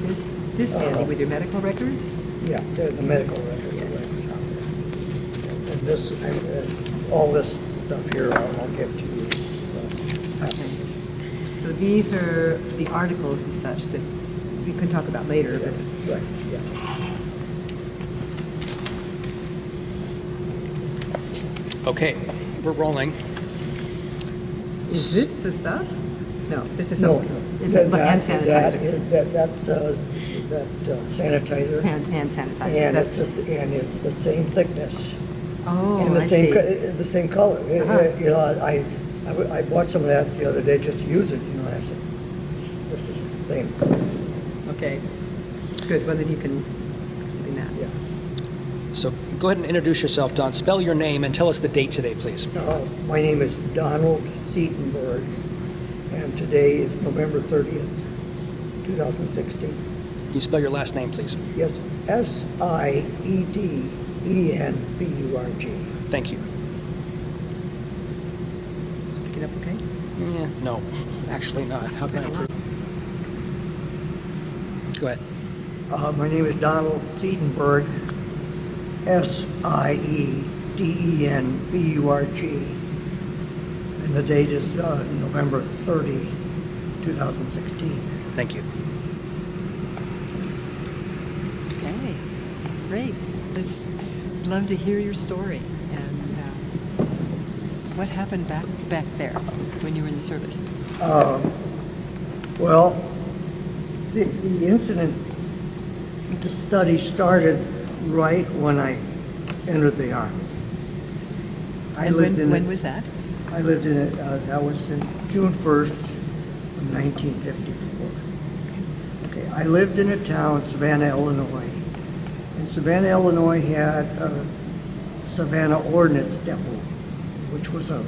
This handy with your medical records? Yeah, the medical record. Yes. And this, all this stuff here, I'll give to you. Okay. So these are the articles and such that we can talk about later, but Right, yeah. Okay, we're rolling. is this the stuff? No, this is No, something. Is it like hand sanitizer? That sanitizer. Hand sanitizer. And That's, it's the same thickness. oh, And I see. the same color. Uh-huh. You know, I bought some of that the other day just to use it, you know, I said, this is the same. Okay, good. Well, then you can explain that. Yeah. So go ahead and introduce yourself, Don. Spell your name and tell us the date today, please. My name is Donald Siedenburg, and today is November 30th, 2016. Can you spell your last name, please? Yes, it's Siedenburg. Thank you. Is it picking up okay? Yeah, no, actually not. How can I improve? Go ahead. My name is Donald Siedenburg, Siedenburg, and the date is November 30, 2016. Thank you. Okay, great. I'd love to hear your story and what happened back there when you were in the service. Well, the incident, the study started right when I entered the Army. When was that? I lived in it, that was in June 1st of 1954. Okay, I lived in a town, Savannah, Illinois. And Savannah, Illinois had a Savannah Ordnance Depot, which was a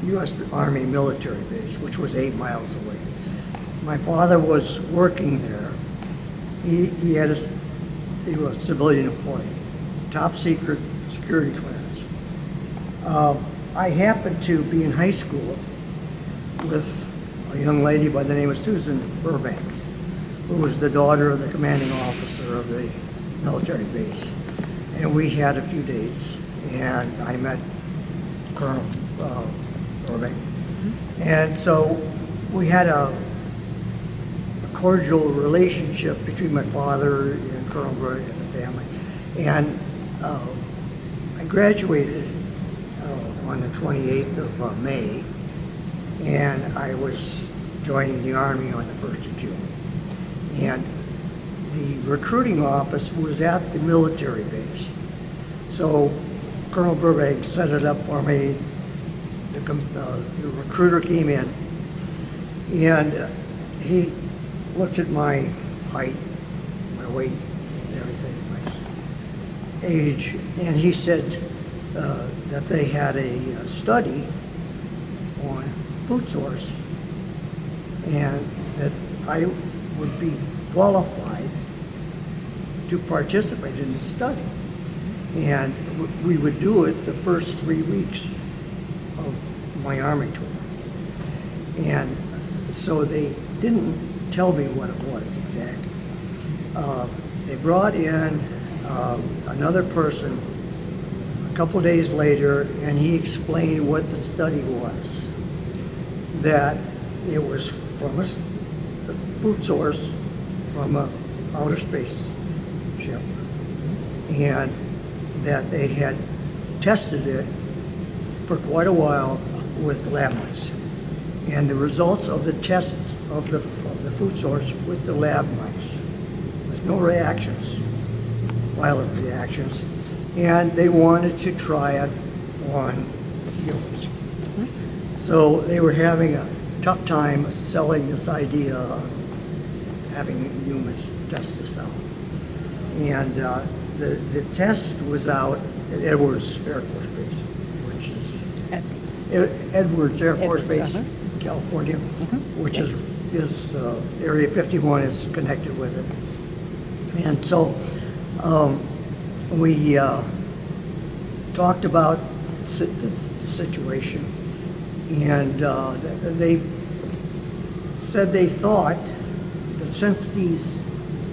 U.S. Army military base, which was 8 miles away. My father was working there. He was a civilian employee, top secret security clearance. I happened to be in high school with a young lady by the name of Susan Burbank, who was the daughter of the commanding officer of the military base. And we had a few dates, and I met Colonel Burbank. And so we had a cordial relationship between my father and Colonel Burbank and the family. And I graduated on the 28th of May, and I was joining the Army on the 1st of June. And the recruiting office was at the military base. So Colonel Burbank set it up for me. The recruiter came in, and he looked at my height, my weight, and everything, my age, and he said that they had a study on food source, and that I would be qualified to participate in the study. And we would do it the first 3 weeks of my Army tour. And so they didn't tell me what it was exactly. They brought in another person a couple days later, and he explained what the study was. That it was from a food source from a outer space ship, and that they had tested it for quite a while with lab mice. And the results of the test of the food source with the lab mice was no reactions, violent reactions, and they wanted to try it on humans. So they were having a tough time selling this idea of having humans test this out. And the test was out at Edwards Air Force Base, which is Edwards Air Force Base, California, which is Area 51 is connected with it. And so we talked about the situation, and they said they thought that since these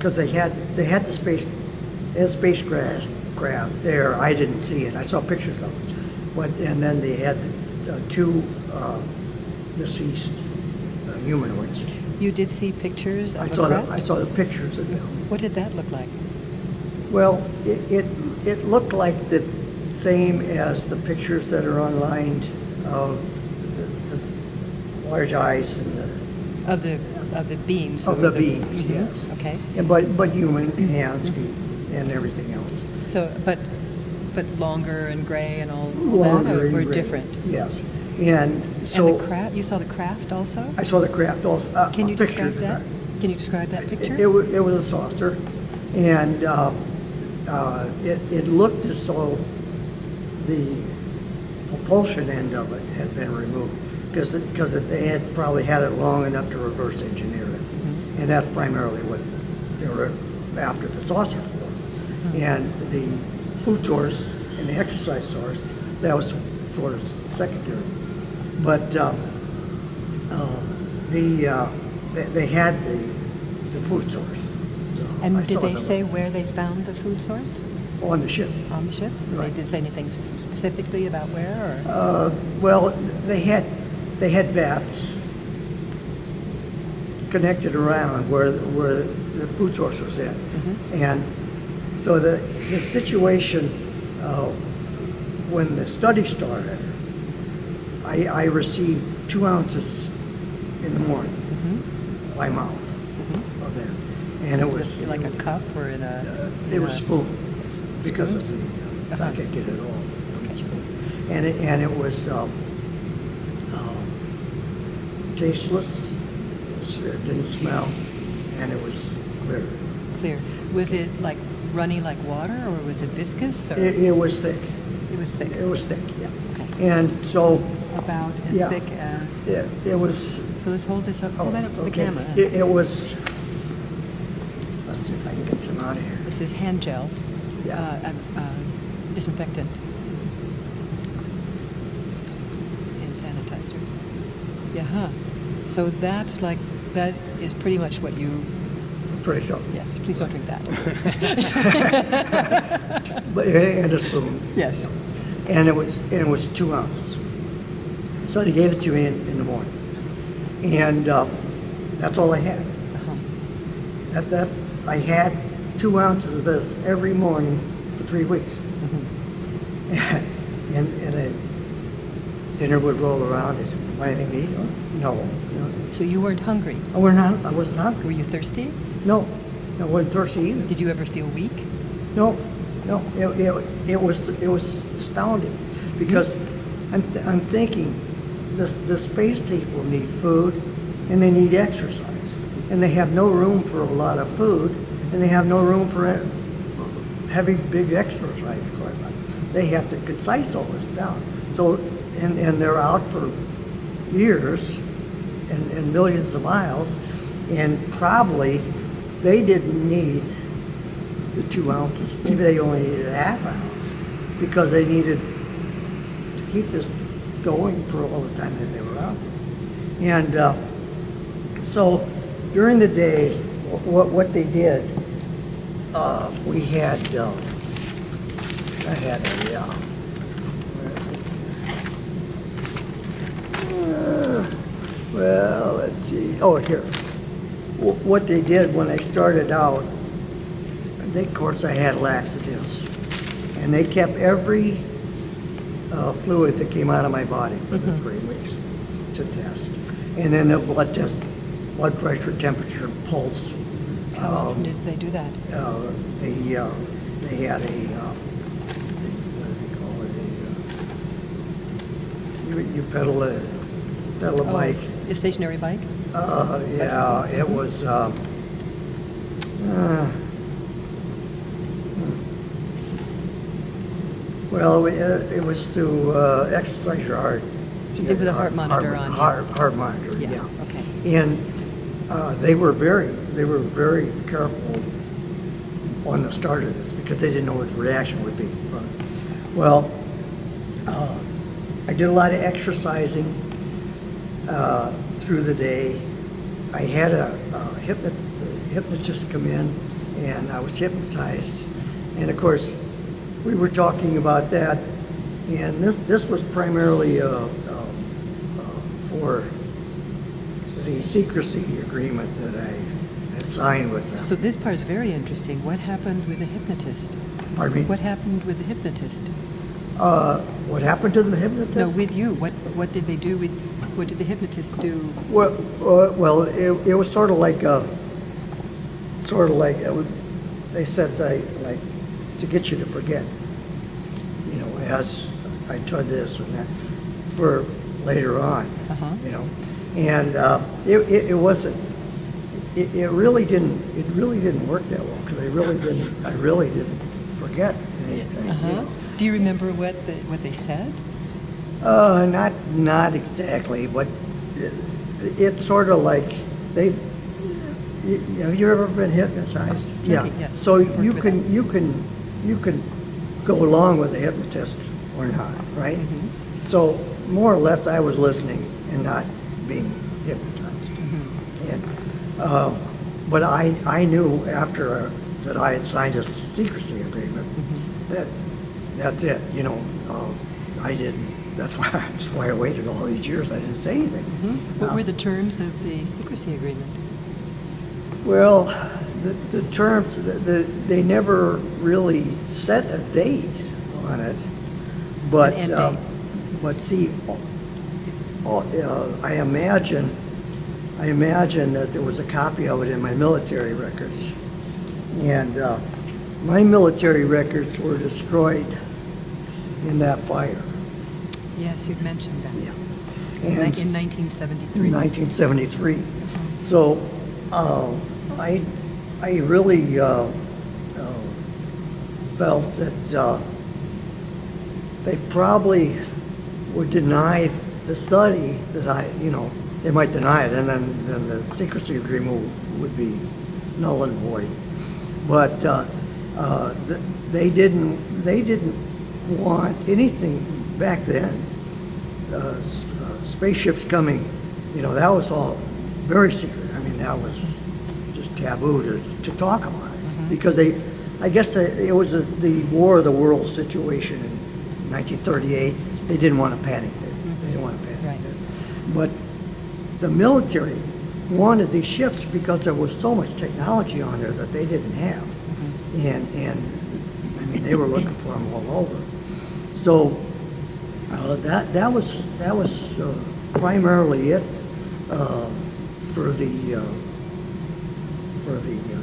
because they had the spacecraft there. I didn't see it. I saw pictures of it, and then they had the two deceased humanoids. You did see pictures of I a saw craft? I saw the pictures of them. What did that look like? Well, it looked like the same as the pictures that are online of the large eyes and the Of the beams? of the beings, Mhm. yes. Okay. And but human hands, feet, and everything else. So, but longer and gray and all Longer that, and or gray. different? Yes, and so And the craft, you saw the craft also? I saw the craft also. Can you a picture describe of the that? craft. Can you describe that picture? It was a saucer, and it looked as though the propulsion end of it had been removed because they had probably had it long enough to reverse engineer it, and that's primarily what they were after the saucer for. And the food source and the exercise source, that was sort of secondary, but they had the food source. So I And did saw they them say where they found the food source on the ship? on the ship? Right. They didn't say anything specifically about where, or? Well, they had vats connected around where the food source was at, and so the situation when the study started, I received 2 ounces in the morning by mouth of that, and it was Just like a cup or in a? it was spoon because of spoons? the I could get it all from the spoon, and it was tasteless. It didn't smell, and it was clear. Clear. Was it like runny like water, or was it viscous? Or? It was thick. It was thick. It was thick, yeah. Okay. And so About as yeah, thick as. it was. So let's hold this up. Hold that up for the okay. camera. It was. Let's see if I can get some out of here. This is hand gel. Yeah. Disinfectant. And sanitizer. Yeah. Huh. So that is pretty much what you. Pretty sure. Yes. Please don't drink that. But and a spoon. Yes. And it was 2 ounces. So they gave it to me in the morning, and that's all I had. Uh-huh. That I had 2 ounces of this every morning for 3 weeks, and then dinner would roll around. They said, "Want anything to eat?" No. So you weren't hungry. I wasn't hungry. Were you thirsty? No, I wasn't thirsty either. Did you ever feel weak? No. It was astounding because I'm thinking the space people need food and they need exercise, and they have no room for a lot of food, and they have no room for heavy big exercise equipment. They have to concise all this down. So and they're out for years and millions of miles, and probably they didn't need the 2 ounces. Maybe they only needed a half ounce because they needed to keep this going for all the time that they were out there. And so during the day, what they did, we had, I had a, well, let's see. Oh, here. What they did when I started out, of course, I had laxatives, and they kept every fluid that came out of my body for the 3 weeks to test, and then a blood test, blood pressure, temperature, pulse. How often did they do that? They had a what do they call it? You pedal a bike. A stationary bike? Yeah, it was. Well, it was to exercise your heart. Give the heart monitor on you. Heart monitor, Yeah, yeah. okay. And they were very careful on the start of this because they didn't know what the reaction would be. Well, I did a lot of exercising through the day. I had a hypnotist come in and I was hypnotized. And of course, we were talking about that, and this was primarily for the secrecy agreement that I had signed with them. So this part is very interesting. What happened with the hypnotist? Pardon me? What happened with the hypnotist? What happened to the hypnotist? No, with you. What did they do with? What did the hypnotist do? Well, it was sort of like they said like to get you to forget, you know, as I tried this and that for later on, you know, and it wasn't. It really didn't work that well because I really didn't forget anything. You know? Do you remember what they said? Not exactly, but it's sort of like they. Have you ever been hypnotized? Yeah. Yes. So you can go along with the hypnotist or not, right? Mm-hmm. So more or less, I was listening and not being hypnotized. And but I knew after that I had signed a secrecy agreement that that's it. You know, I didn't. That's why I waited all these years. I didn't say anything. What were the terms of the secrecy agreement? Well, the terms, they never really set a date on it, but An end date. but see, I imagine that there was a copy of it in my military records, and my military records were destroyed in that fire. Yes, you've mentioned that. Yeah, Like and in 1973. 1973. So I really felt that they probably would deny the study that they might deny it, and then the secrecy agreement would be null and void. But they didn't want anything back then. Spaceships coming, that was all very secret. I mean, that was just taboo to talk about it because I guess it was the War of the Worlds situation in 1938. They didn't want to panic it. They didn't want to panic it. But the military wanted these ships because there was so much technology on there that they didn't have, and I mean they were looking for them all over. So that was primarily it for the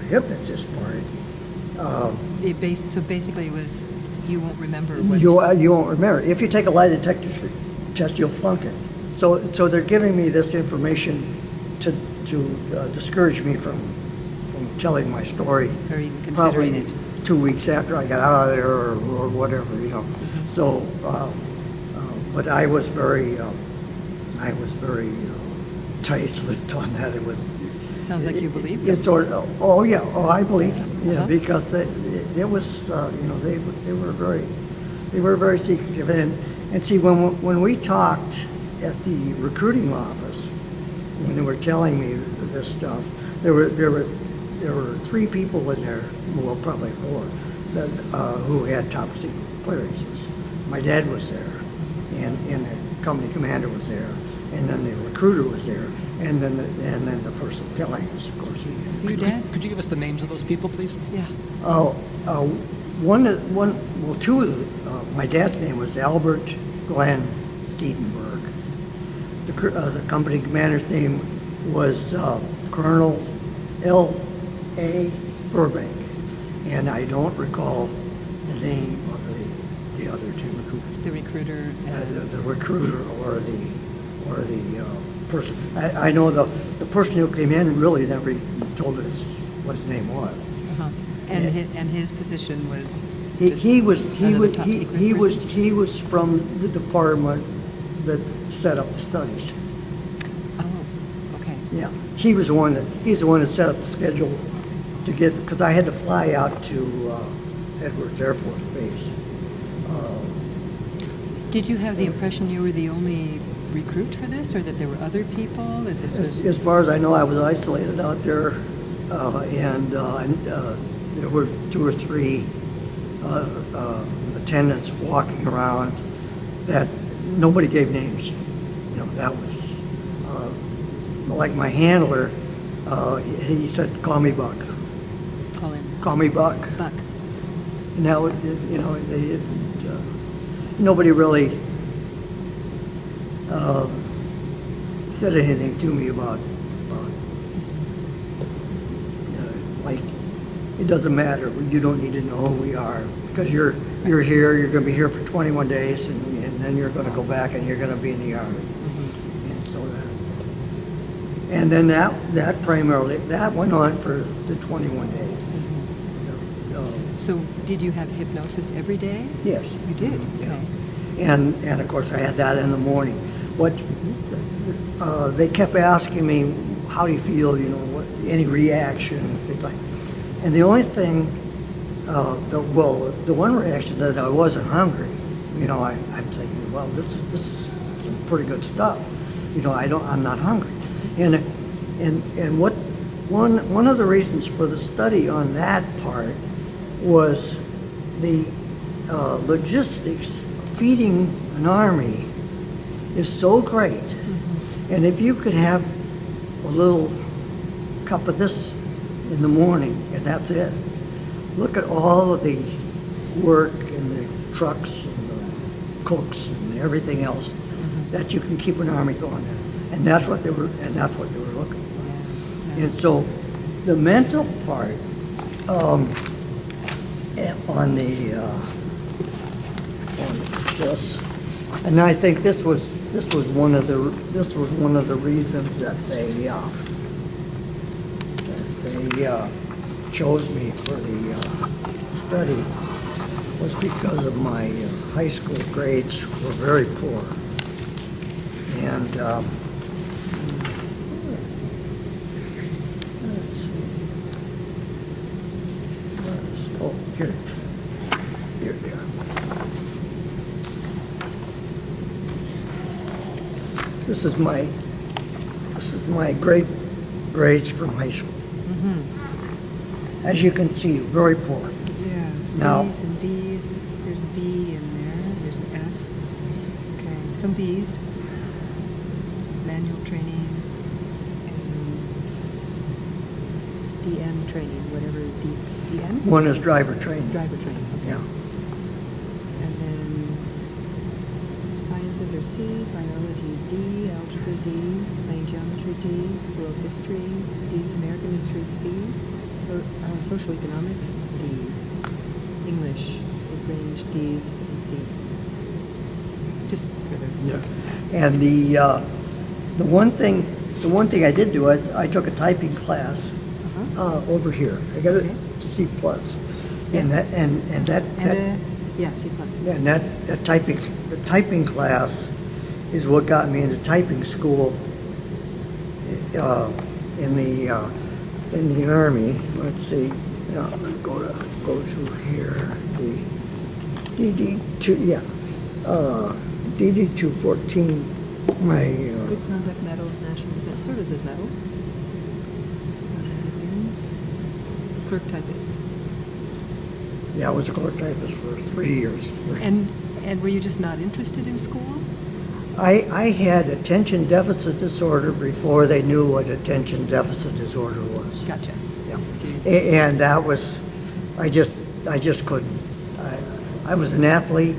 hypnotist part. So basically, it was you won't remember what. You won't remember. If you take a lie detector test, you'll flunk it. So they're giving me this information to discourage me from telling my story. Or even considering probably it. 2 weeks after I got out of there or whatever, So, but I was very tight-lipped on that. It was. Sounds like you believe it. It's sort of. Oh yeah. Oh, I believe it. Yeah, because it was. They were very secretive. And see, when we talked at the recruiting office, when they were telling me this stuff, there were 3 people in there, well, probably 4, that who had top secret clearances. My dad was there, and the company commander was there, and then the recruiter was there, and then the person telling us, of course, he is. Your dad? Could you give us the names of those people, please? Yeah. Two of them. My dad's name was Albert Glenn Siedenburg. The company commander's name was Colonel L.A. Burbank, and I don't recall the name of the other 2. The recruiter. The recruiter or the person. I know the person who came in really never told us what his name was. And his position was. He was from the department that set up the studies. Oh, okay. Yeah, he's the one that set up the schedule to get, because I had to fly out to Edwards Air Force Base. Did you have the impression you were the only recruit for this, or that there were other people? That this was. As far as I know, I was isolated out there, and there were 2 or 3 attendants walking around that nobody gave names. You know, that was like my handler. He said, "Call me Buck. Call him Call me Buck." Buck. And that would, you know, they didn't. Nobody really said anything to me about like, it doesn't matter. You don't need to know who we are because you're here. You're going to be here for 21 days, and then you're going to go back and you're going to be in the Army. And so and then that primarily that went on for the 21 days. So did you have hypnosis every day? Yes. You did? Yeah. Okay. And of course I had that in the morning. What they kept asking me, how do you feel? You know, any reaction, things like. And the only thing, the one reaction that I wasn't hungry. You know, I'm thinking, well, this is some pretty good stuff. You know, I'm not hungry. And what one of the reasons for the study on that part was the logistics of feeding an army is so great. And if you could have a little cup of this in the morning and that's it, look at all of the work and the trucks and the cooks and everything else that you can keep an army going in. And that's what they were looking for. Yeah. And so the mental part on this, and I think this was one of the reasons that they chose me for the study was because of my high school grades were very poor, and let's see. Oh, here they are. This is my grades from high school. As you can see, very poor. Yeah. Now- C's and D's. There's a B in there. There's an F. Okay. Some B's. Manual training and DM training, whatever DM. One is driver training. Driver training. Okay. Yeah. And then sciences are C, biology D, algebra D, plain geometry D, world history D, American history C, social economics D, English would range D's and C's. Just for the Yeah. And the one thing I did do, I took a typing class over here. I got Okay. a C plus, Yes. and C plus. the typing class is what got me into typing school in the Army. Let's see, go to here, the DD2, DD 214. My Good conduct medals, national defense services medal. Clerk typist. I was a clerk typist for 3 years. And were you just not interested in school? I had attention deficit disorder before they knew what attention deficit disorder was. Gotcha. Yeah. So you- And that was, I just couldn't. I was an athlete,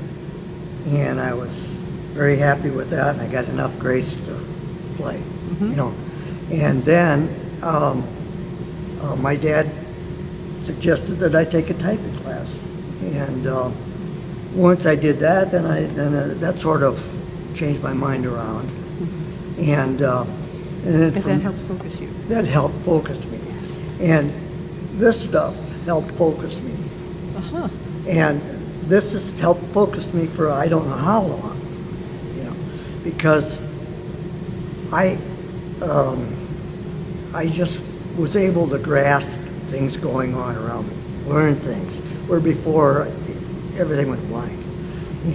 and I was very happy with that, and I got enough grades to play, you know. And then my dad suggested that I take a typing class, and once I did that, then that sort of changed my mind around, and then But that helped focus you. that helped focus me, and this stuff helped focus me, Uh-huh. and this has helped focus me for I don't know how long, because I just was able to grasp things going on around me, learn things, where before everything was blank,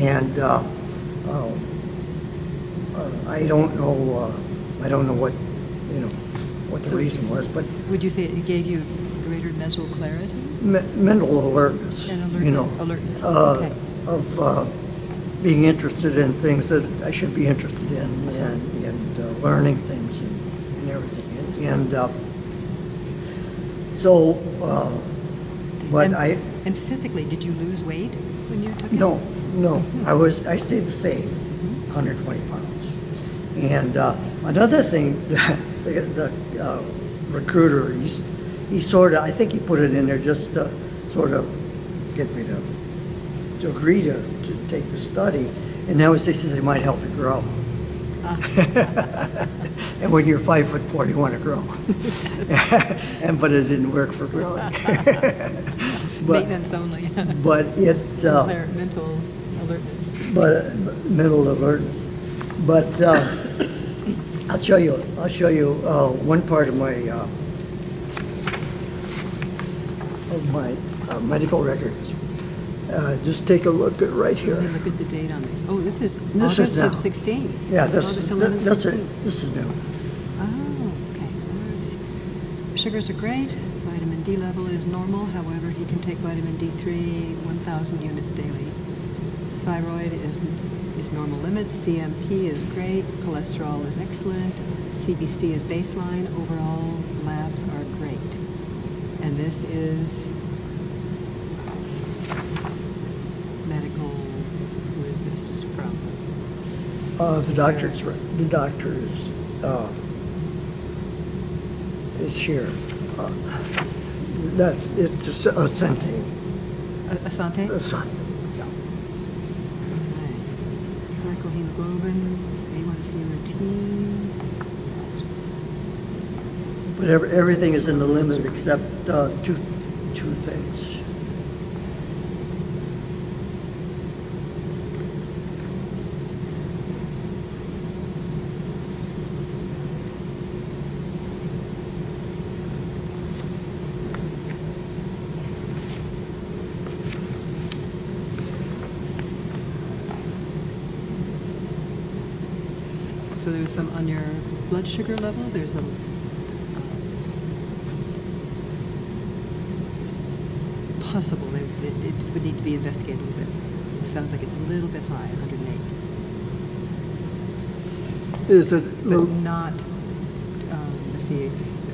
and I don't know what the reason was, but Would you say it gave you greater considered mental clarity? Mental alertness. And alert- you know, alertness, okay. of being interested in things that I should be interested in, and learning things and everything. And so, but And physically, did you lose weight when you took it? No, I stayed the same, 120 pounds. And another thing, the recruiter, he sort of, I think he put it in there just to sort of get me to agree to take the study. And that was, he says, it might help you grow. And when you're 5'4", you want to grow. But it didn't work for growing. Maintenance only. But it Mental alertness. but mental alertness. But I'll show you one part of my medical records. Just take a look at right here. Look at the date on this. Oh, this is This is August now. of 16. Yeah, August 11, this 16. is new. Oh, okay. Sugars are great. Vitamin D level is normal. However, he can take vitamin D3 1,000 units daily. Thyroid is normal limits. CMP is great. Cholesterol is excellent. CBC is baseline. Overall labs are great. And this is medical. Who is this from? The doctor is here. It's Asante. Asante? Asante. Glycohemoglobin, A1C routine. But everything is in the limit except two things. So there's some on your blood sugar level. There's a possible. It would need to be investigated a little bit. It sounds like it's a little bit high, 108. Is it But not, let's see,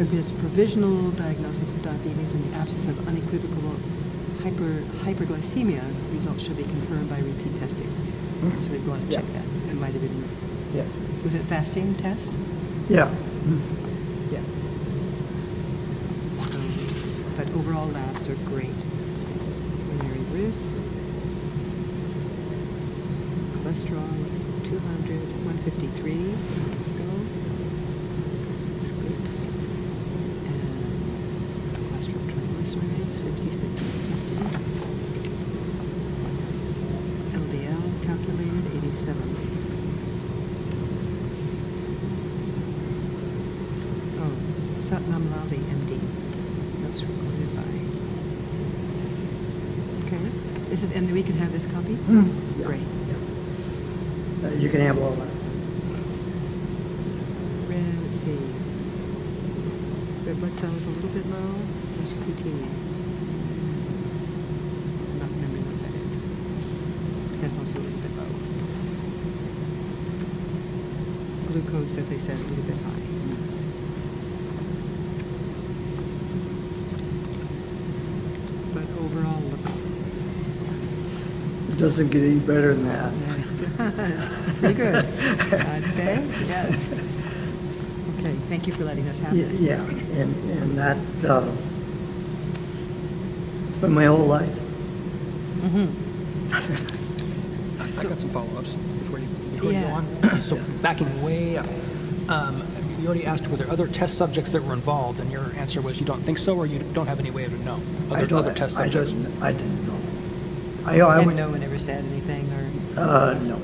if it's provisional diagnosis of diabetes in the absence of unequivocal hyperglycemia, results should be confirmed by repeat testing. So we'd want to check that. It might have been, Yeah. was it fasting test? Yeah. Yeah. But overall labs are great. Urinary risk, cholesterol is 200, 153. Let's go. That's good. And cholesterol triglycerides 56, 50. LDL calculated 87. Oh, Satnam Lali, MD. Notes recorded by. Okay. This is, and we can have this copy? Yeah. Great. You can have all that. Let's see. Red blood cell is a little bit low. There's CT. I'm not remembering what that is. That's also a little bit low. Glucose, as they said, a little bit high. But overall looks It doesn't get any better than that. nice. It's pretty good, I'd say. Yes. Okay, thank you for letting us have this. Yeah, and that it's been my whole life. I got some follow-ups before you Yeah. go on. So backing way up, you already asked were there other test subjects that were involved, and your answer was you don't think so, or you don't have any way to know other test subjects. I didn't know. I And would no one ever said anything, or no.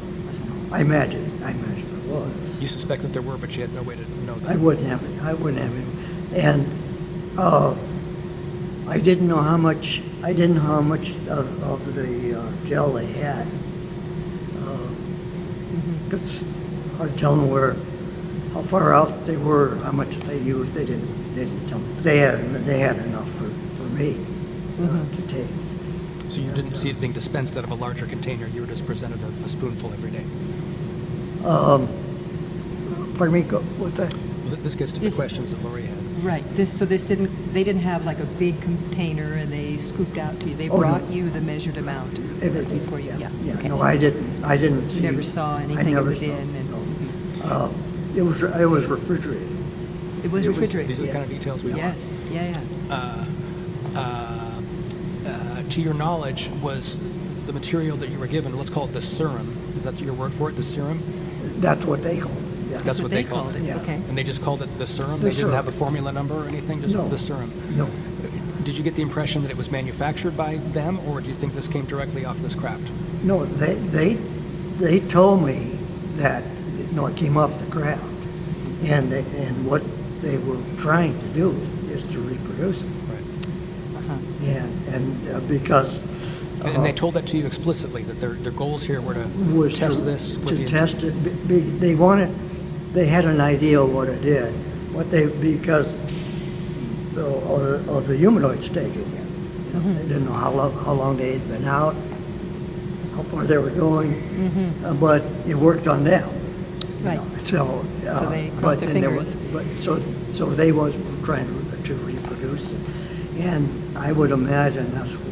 I imagine it was. You suspect that there were, but you had no way to know that. I wouldn't have it. And I didn't know how much of the gel they had. Because hard to tell them how far out they were, how much they used. They didn't tell me. They had enough for me to take. So you didn't see it being dispensed out of a larger container. You were just presented a spoonful every day. Pardon me, what's that? Well, this gets to the questions that Lori had. Right. They didn't have like a big container and they scooped out to you. They Oh, no. brought you the measured amount Everything, for you. yeah. Okay. No, I didn't see. You never saw I anything it never was saw, in. And no. It was refrigerated. It was refrigerated. These are the kind of details we want. Yes. Yeah. To your knowledge, was the material that you were given, let's call it the serum, is that your word for it, the serum? That's what they call it. Yeah. That's what they called it. Yeah. Okay. And they just called it the serum? The They didn't serum. have a formula number or anything, just No. the serum? No. Did you get the impression that it was manufactured by them, or do you think this came directly off this craft? No, they told me that it came off the craft, and what they were trying to do is to reproduce it, Right. and because And they told that to you explicitly, that their goals here were to was test this? with to the- test it. They had an idea of what it did, because of the humanoids taking it. They didn't know how long they had been out, how far they were going, but it worked on them. you Right. know. So they but crossed their then there fingers. so they was trying to reproduce it, and I would imagine that's what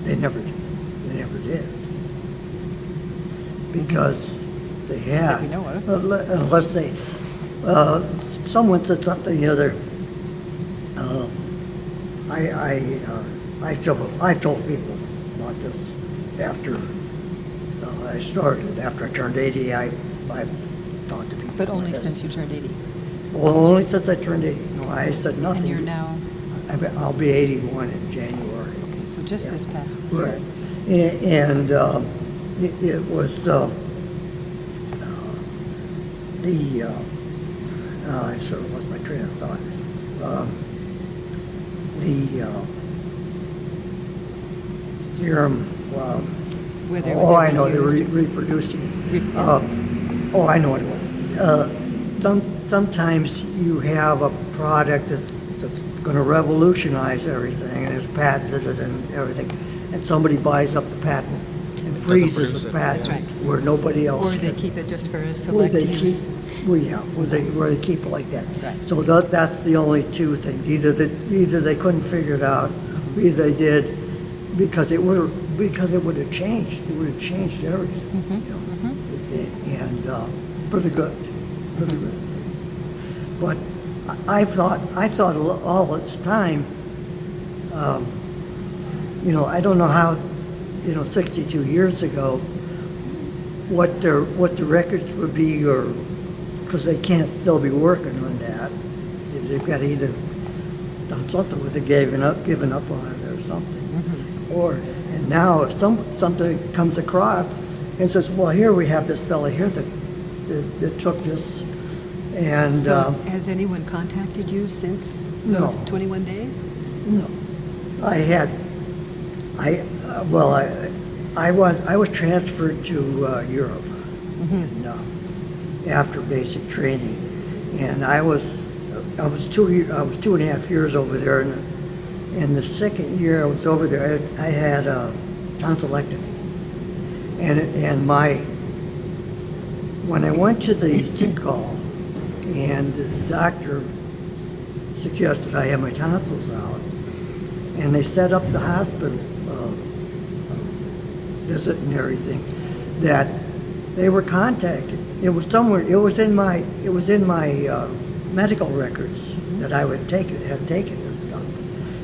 they never did, because they had, That we know of. unless they, someone said something the other. I've told people about this after after I turned 80. I've talked to people. But about only this. since you turned 80. Well, only since I turned 80. No, I said nothing. And you're now, I'll be 81 in January. okay, so just Yeah. this past year. Right. And it was I sort of lost my train of thought. Serum. Whether it was I ever know they were used. reproducing it. Re- I know what it was. Sometimes you have a product that's going to revolutionize everything and is patented and everything, and somebody buys up the patent and freezes produce the it. patent That's right. where nobody else Or they can. keep it just for a Where select they use. where they keep it like that. Right. So that's the only two things. Either they couldn't figure it out, or either they did because it would have changed. It would have changed everything. And for the good. But I thought all this time. I don't know how. 62 years ago, what the records would be, or because they can't still be working on that. They've got to either done something with it, given up on it, or something. And now if something comes across and says, well, here we have this fella here that took this, and So has anyone contacted you since No. those 21 days? no, I was transferred to Europe and, after basic training, and I was 2.5 years over there, and the second year I was over there, I had a tonsillectomy, and when I went to the sick call, and the doctor suggested I have my tonsils out, and they set up the hospital visit and everything, that they were contacted. It was somewhere. It was in my medical records that I had taken this stuff,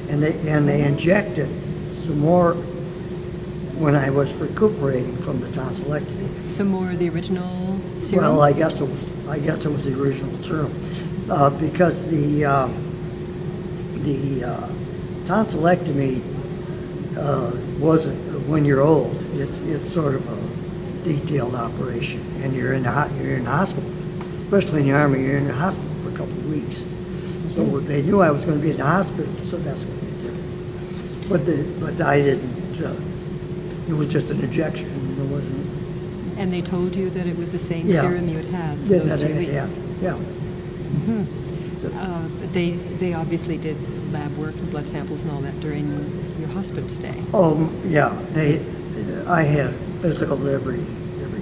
and they injected some more when I was recuperating from the tonsillectomy. Some more of the original serum? Well, I guess it was the original serum, because the tonsillectomy wasn't when you're old. It's sort of a detailed operation, and you're in hospital, especially in the Army. You're in the hospital for a couple of weeks. So they knew I was going to be in the hospital, so that's what they did. But I didn't. It was just an injection. It wasn't. And they told you that it was the same Yeah. serum you had had Yeah, those 2 weeks? yeah. But they obviously did lab work and blood samples and all that during your hospital stay. Oh, yeah, I had physicals every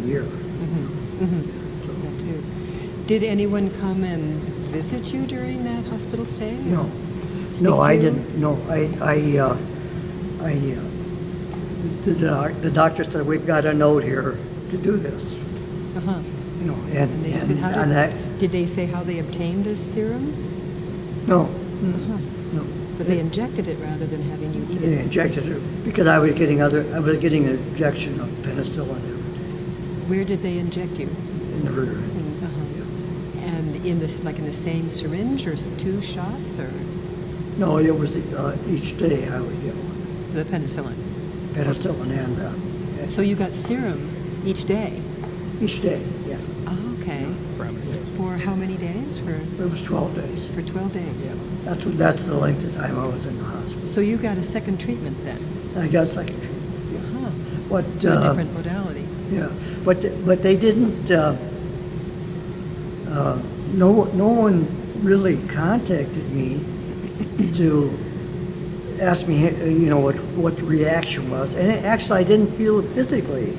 year. That too. Did anyone come and visit you during that hospital stay? No, Speak no, to I you? didn't. No, the doctor said, we've got a note here to do this. Uh-huh. You know, And they just said, did they say how they obtained this serum? No, Uh-huh. no. But they injected it rather than having you eat They it. injected it because I was getting an injection of penicillin every day Where did they inject you? in the rear end. Uh-huh. And in this, like in the same syringe or 2 shots or No, it was each day I would get one, the penicillin? penicillin and So you got serum each day? each day. Yeah, Oh, okay. For how many days? For how many days? it was 12 days. For 12 days. Yeah, that's the length of time I was in the hospital. So you got a second treatment then? I got second treatment. Yeah. Huh. But To a different modality. yeah, but they didn't. No one really contacted me to ask me, what the reaction was. And actually, I didn't feel it physically.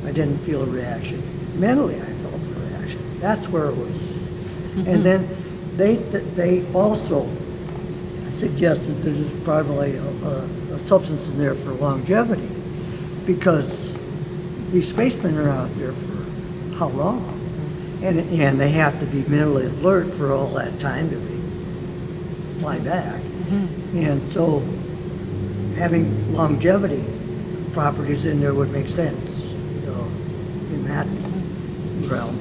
I didn't feel a reaction. Mentally, I felt the reaction. That's where it was. And then they also suggested that there's probably a substance in there for longevity, because these spacemen are out there for how long? And they have to be mentally alert for all that time to fly back. And so having longevity properties in there would make sense, in that realm.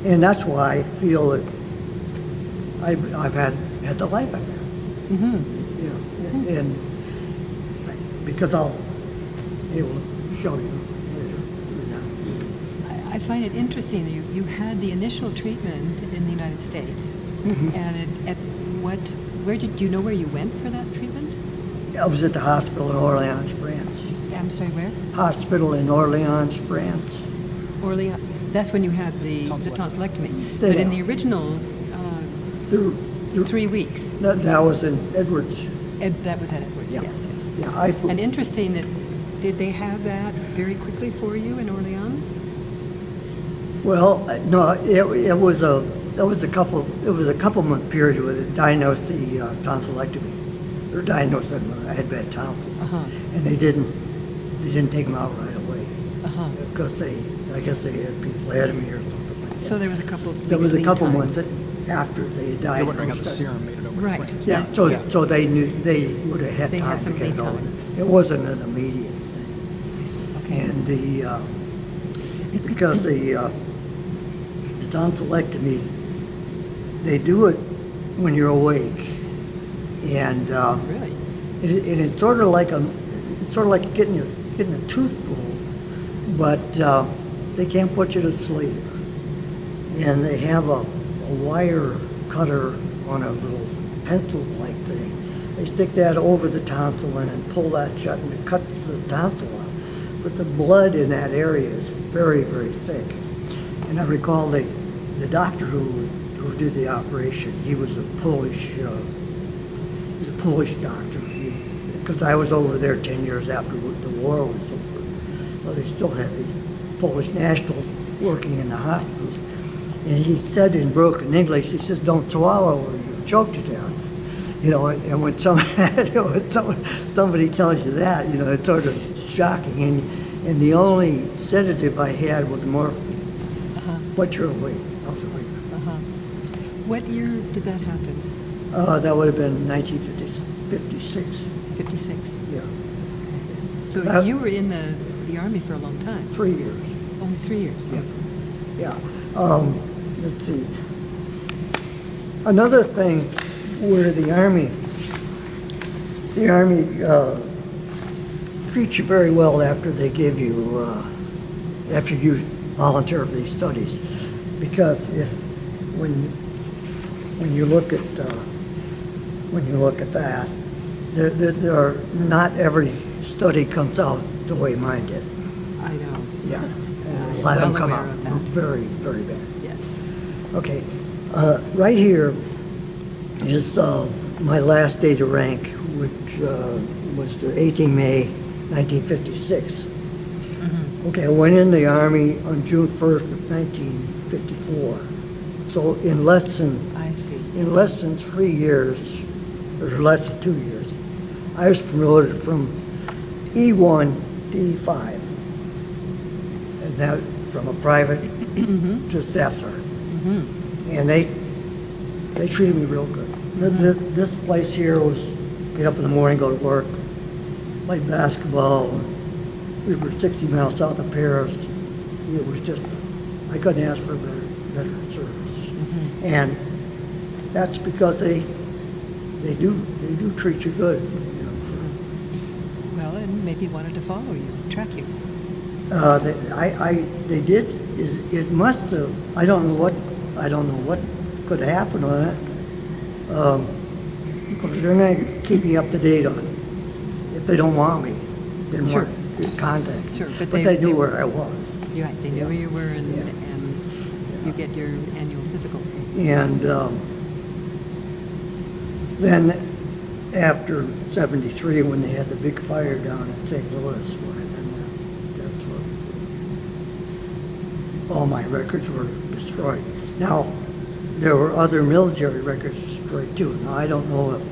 And that's why I feel that I've had the life I've had. And because I'll be able to show you later. I find it interesting that you had the initial treatment in the United States. And where did you know where you went for that treatment? I was at the hospital in Orleans, France. I'm sorry, where? Hospital in Orleans, France. Orleans. That's when you had the tonsillectomy. But in the original The- 3 weeks, That was in Edwards. that was at Edwards, Yeah. yes. Yeah, And interesting that, did they have that very quickly for you in Orleans? well, no, it was a couple month period where they diagnosed the tonsillectomy, or diagnosed that I had bad tonsils, and they didn't take them out right away because I guess they had people ahead of me or something like that. So there was a couple of There was a lead couple time. months after they You're diagnosed wondering how the it. serum made it over Right. to France. Yeah, so they knew they would have had They had time to some get lead it over. time. It wasn't an immediate thing. I see, okay. And because the tonsillectomy, they do it when you're awake, and Really? it's sort of like getting a tooth pulled, but they can't put you to sleep, and they have a wire cutter on a little pencil-like thing. They stick that over the tonsil and pull that shut, and it cuts the tonsil out. But the blood in that area is very, very thick. And I recall the doctor who did the operation, he was a Polish doctor. Because I was over there 10 years after the war was over. So they still had these Polish nationals working in the hospitals. And he said in broken English, he says, "Don't swallow or you'll choke to death." And when somebody tells you that, it's sort of shocking. And the only sedative I had was morphine. But you're awake. I was awake. What year did that happen? That would have been 1956. 56. Yeah, So That- you were in the Army for a long time. 3 years. Only 3 years. Yeah. Let's see. Another thing where the Army treats you very well after they give you, after you volunteer for these studies, because when you look at that, there are not every study comes out the way mine did. I know. Yeah, and a I'm lot of them well come aware out of that. very, very bad. Yes. Okay, right here is my last day to rank, which was the 18 May 1956. Okay, I went in the Army on June 1st of 1954. So in less I see. than 3 years, or less than 2 years, I was promoted from E1 to E5. And that from a private to staff sergeant. And they treated me real good. This place here was get up in the morning, go to work, play basketball. We were 60 miles south of Paris. It was just, I couldn't ask for a better service. And that's because they do treat you good. You know, Well, and maybe wanted to follow you, track you. they did. It must have. I don't know what could happen on it. Because they're not going to keep me up to date on it. If they don't want me, then Sure. want contact. Sure, but they knew where I was. You're right, they knew where you were, and you get your annual physical. And then after '73, when they had the big fire down in St. Louis, well, then that's what all my records were destroyed. Now, there were other military records destroyed too. Now, I don't know if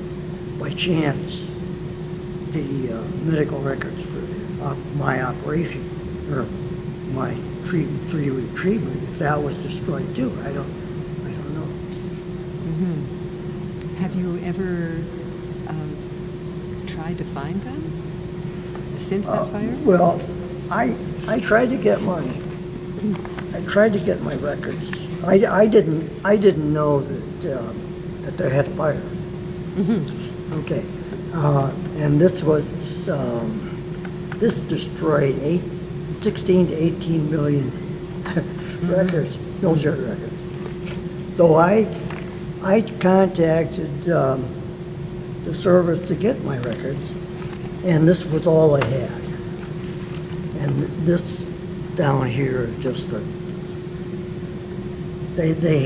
by chance the medical records for my operation or my three-week treatment, if that was destroyed too. I don't know. Have you ever tried to find them since that fire? Well, I tried to get my records. I didn't know that they had fire. Okay, and this was this destroyed 16 to 18 million records, military records. So I contacted the service to get my records, and this was all I had. And this down here is just the. They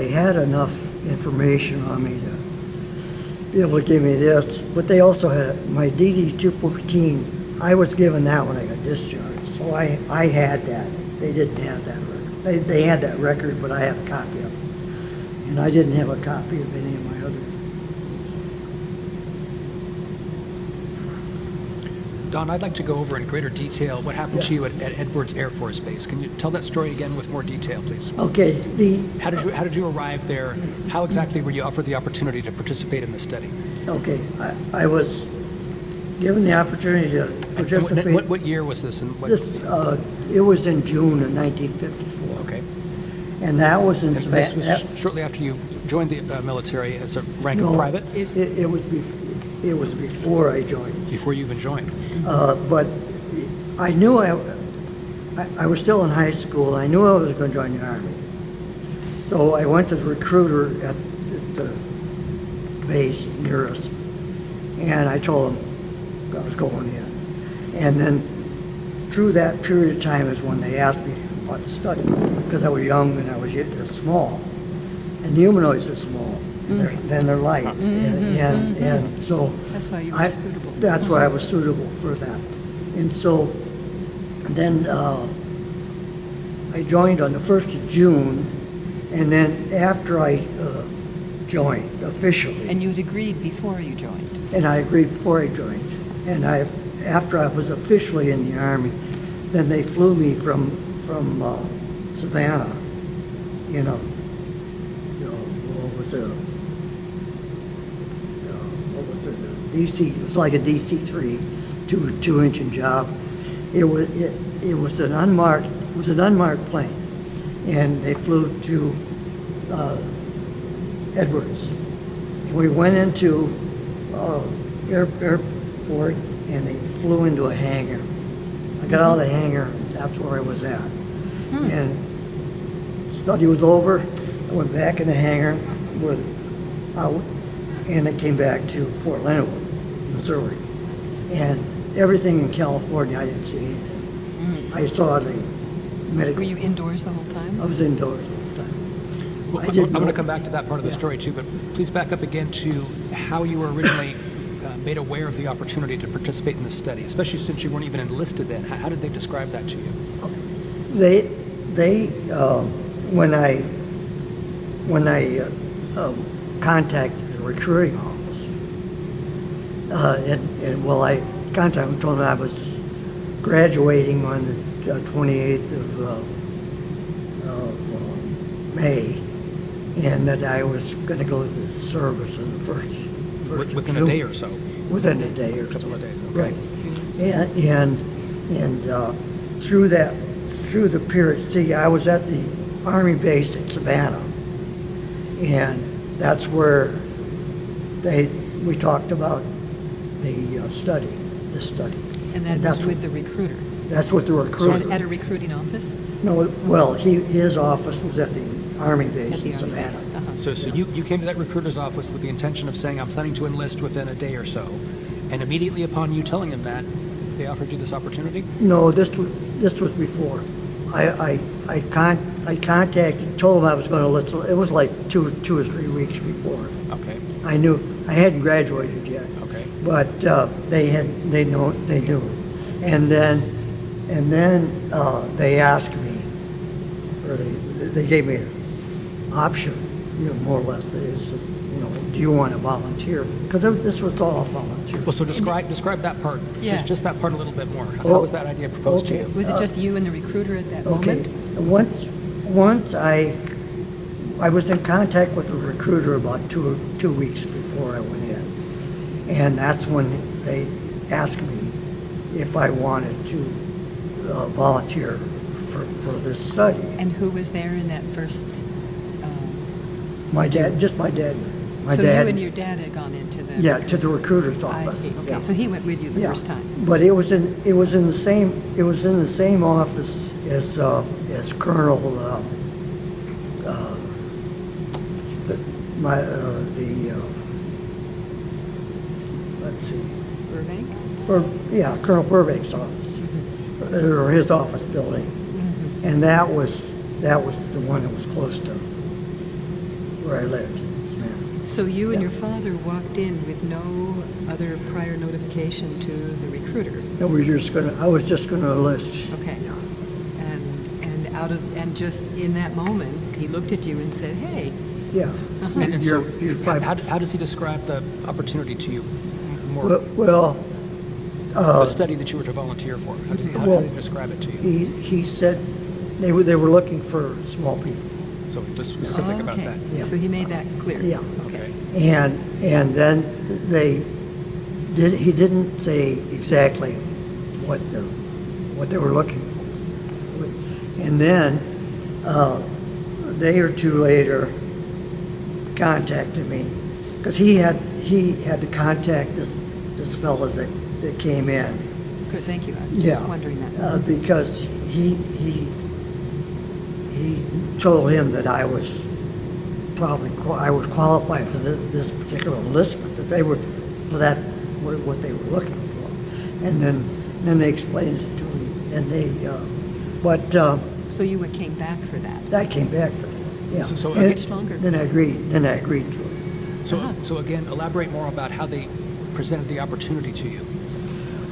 had enough information on me to be able to give me this, but they also had my DD-214. I was given that when I got discharged, so I had that. They didn't have that record. They had that record, but I had a copy of it, and I didn't have a copy of any of my other. Don, I'd like to go over in greater detail what happened to you at Edwards Air Force Base. Can you tell that story again with more detail, please? Okay, How did you arrive there? How exactly were you offered the opportunity to participate in the study? okay, I was given the opportunity to participate. What year was this? And what, It was in June of 1954. okay. And that was in And this was shortly after you joined the military as a rank of private? It was before I joined. Before you even joined? But I knew I was still in high school. I knew I was going to join the Army. So I went to the recruiter at the base near us, and I told him I was going in. And then through that period of time is when they asked me about the study, because I was young and I was small. And the humanoids are small, and they're light. And so That's why you were suitable. That's why I was suitable for that. And so then I joined on the 1st of June, and then after I joined officially. And you had agreed before you joined. And I agreed before I joined. And after I was officially in the Army, then they flew me from Savannah, DC. It was like a DC-3, two-engine job. It was an unmarked plane, and they flew to Edwards. And we went into airport, and they flew into a hangar. I got out of the hangar. That's where I was at. And study was over. I went back in the hangar, and I came back to Fort Leonard, Missouri. And everything in California, I didn't see anything. I saw the medical. Were you indoors the whole time? I was indoors all the time. Well, I I'm didn't going to know. come back to that part of the Yeah. story too, but please back up again to how you were originally made aware of the opportunity to participate in this study, especially since you weren't even enlisted then. How did they describe that to you? They when I contacted the recruiting office, I contacted them, told them I was graduating on the 28th of May, and that I was going to go to the service on the first Within of a day June. or so? Within a day or A couple so. of days, okay. Right. And through the period, see, I was at the Army base in Savannah, and that's where we talked about the study. And that's with the recruiter. That's with the So recruiter. at a recruiting office? No, well, his office was at the Army base At the in Army Savannah. base. Uh-huh. So you came to that recruiter's office with the intention of saying, I'm planning to enlist within a day or so. And immediately upon you telling him that, they offered you this opportunity? No, this was before. I contacted, told him I was going to listen. It was like two or 3 weeks before. Okay. I knew I hadn't graduated yet. Okay. But they knew, and then they asked me, or they gave me an option, more or less. They said, do you want to volunteer? Because this was all volunteer. Well, so describe that part, Yeah. just that part a little bit more. How Oh, was that idea proposed to okay. you? Was it just you and the recruiter at that Okay. moment? Once I was in contact with the recruiter about two weeks before I went in, and that's when they asked me if I wanted to volunteer for this study. And who was there in that first? My dad, just my dad. My So dad. you and your dad had gone into the. Yeah, to the recruiter's I office. see. Okay, Yeah. so he went with you the Yeah. first time. But it was in the same office as Colonel let's see, Burbank. Colonel Burbank's office, or his office building, and that was the one that was close to where I lived. So you and Yeah. your father walked in with no other prior notification to the recruiter. No, I was just gonna enlist. Okay. Yeah. And just in that moment, he looked at you and said, "Hey." Yeah. And You're so, five. how does he describe the opportunity to you? More Well, the study that you were to volunteer for. How did he describe it to you? he said they were looking for small people. So just specific Oh, about okay. that. Yeah. So he made that clear. Yeah. Okay. And then he didn't say exactly what they were looking for. And then a day or two later contacted me, because he had to contact this fellow that came in. Good, thank you. I was Yeah. just wondering that. Because he told him that I was qualified for this particular enlistment, that they were for that what they were looking for, and then they explained it to me, and So you came back for that. I came back for that. Yeah. So And much longer. Then I agreed to it. So again, elaborate more about how they presented the opportunity to you.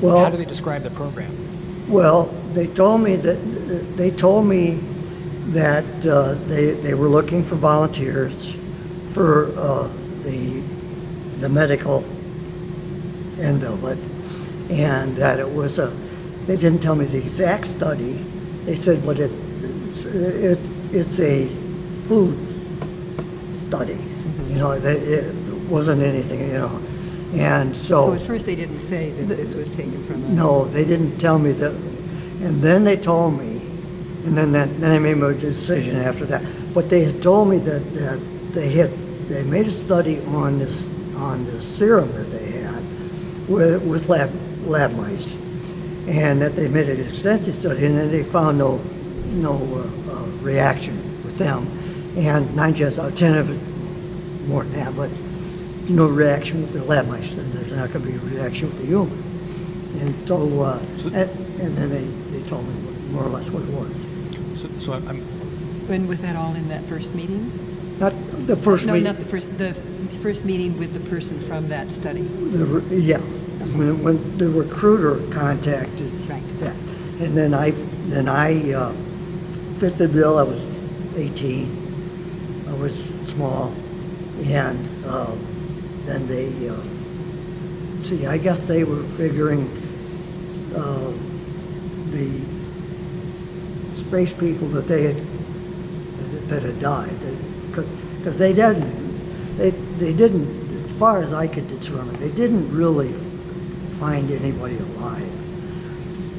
Well, How do they describe the program? Well, they told me that they were looking for volunteers for the medical end of it, and that it was they didn't tell me the exact study. They said, but it's a food study. It wasn't anything, and So at first they didn't say that this was taken from a... No, they didn't tell me that. And then they told me, and then I made my decision after that. But they had told me that they made a study on this serum that they had with lab mice, and that they made an extensive study, and then they found no reaction with them, and 9 times out of 10 of it, more than that, but no reaction with the lab mice, then there's not going to be a reaction with the human. And so, and then they told me more or less what it was. So I'm When was that all in that first meeting? Not the first No, meeting. not the first meeting with the person from that study. Yeah, when the recruiter contacted Right. that, and then I fit the bill. I was 18. I was small, and then they I guess they were figuring the space people that had died, because they didn't, as far as I could determine, they didn't really find anybody alive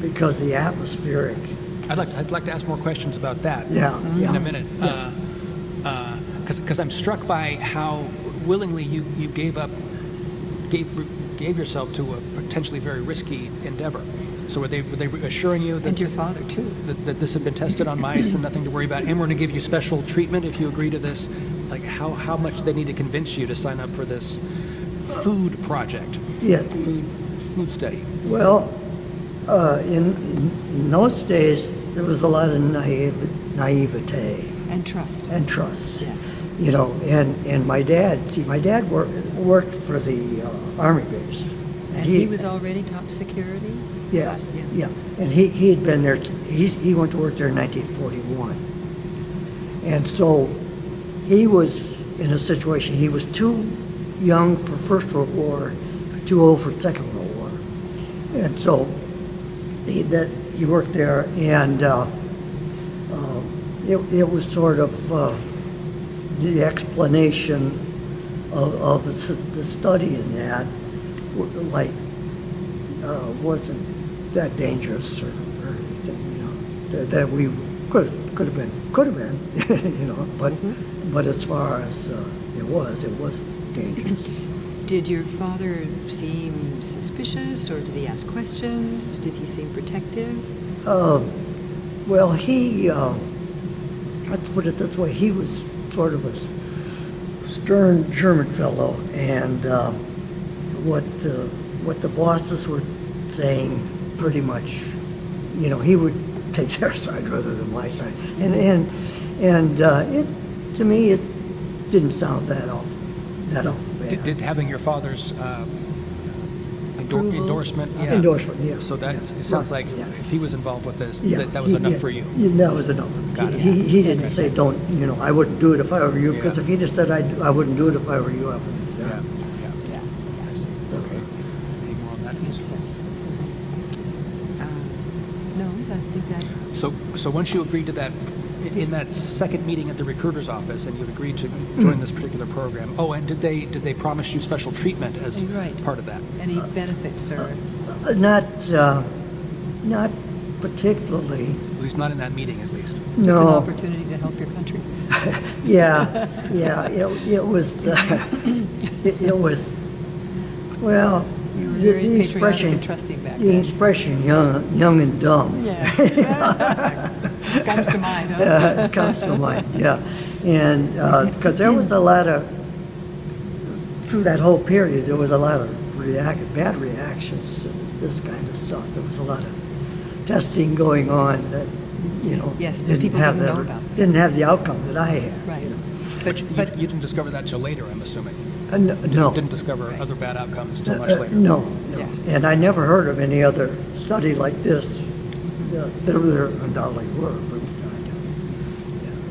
because the atmospheric. I'd like to ask more questions about that. Yeah, yeah. In a minute. Yeah. Because I'm struck by how willingly you gave yourself to a potentially very risky endeavor. So were they assuring you that And your father, too. that this had been tested on mice and nothing to worry about, and we're going to give you special treatment if you agree to this? Like how much they need to convince you to sign up for this food project? Yeah. Food study. Well, in those days, there was a lot of naivete And trust. and trust. Yes. You know, and my dad worked for the Army base. And he was already top security? Yeah, Yeah. yeah. And he had been there, he went to work there in 1941. And so he was in a situation, he was too young for First World War, too old for Second World War. And so he worked there, and it was sort of the explanation of the study in that, like, wasn't that dangerous or anything, you know, that we could have been, you know, but as far as it wasn't dangerous. Did your father seem suspicious, or did he ask questions? Did he seem protective? Well, let's put it this way, he was sort of a stern German fellow, and what the bosses were saying, pretty much, you know, he would take their side rather than my side, and it, to me, it didn't sound that off bad. Did having your father's endorsement? Yeah. Endorsement, yeah. So that yeah. it sounds Right, like yeah. if he was involved with this, Yeah, that was enough for you. Yeah, that was enough. Got it. He didn't say, don't, you know, I wouldn't do it if I were you, because Yeah. if he just said I wouldn't do it if I were you, I wouldn't do Yeah. that. Yeah. I see. Okay. Any more on that? Makes sense. No, I think that. So once you agreed to that, in that second meeting at the recruiter's office, and you agreed to join this particular program. Oh, and did they promise you special treatment as Right. part of that? Any benefits, or Not particularly. At least not in that meeting, at least. just an No. opportunity to help your country? Yeah. It was. It was. Well, You were the very patriotic expression. and trusting back The then. expression "young and dumb." Yeah. Comes to mind, huh? It comes to mind, yeah. And because there was a lot of, through that whole period, there was a lot of bad reactions to this kind of stuff. There was a lot of testing going on that, you know, Yes, but people didn't know about. didn't have the outcome that I had. Right. You know. But You didn't discover that till later, I'm assuming. No. Didn't discover other bad outcomes until much later. No. Yeah. And I never heard of any other study like this. There undoubtedly were, but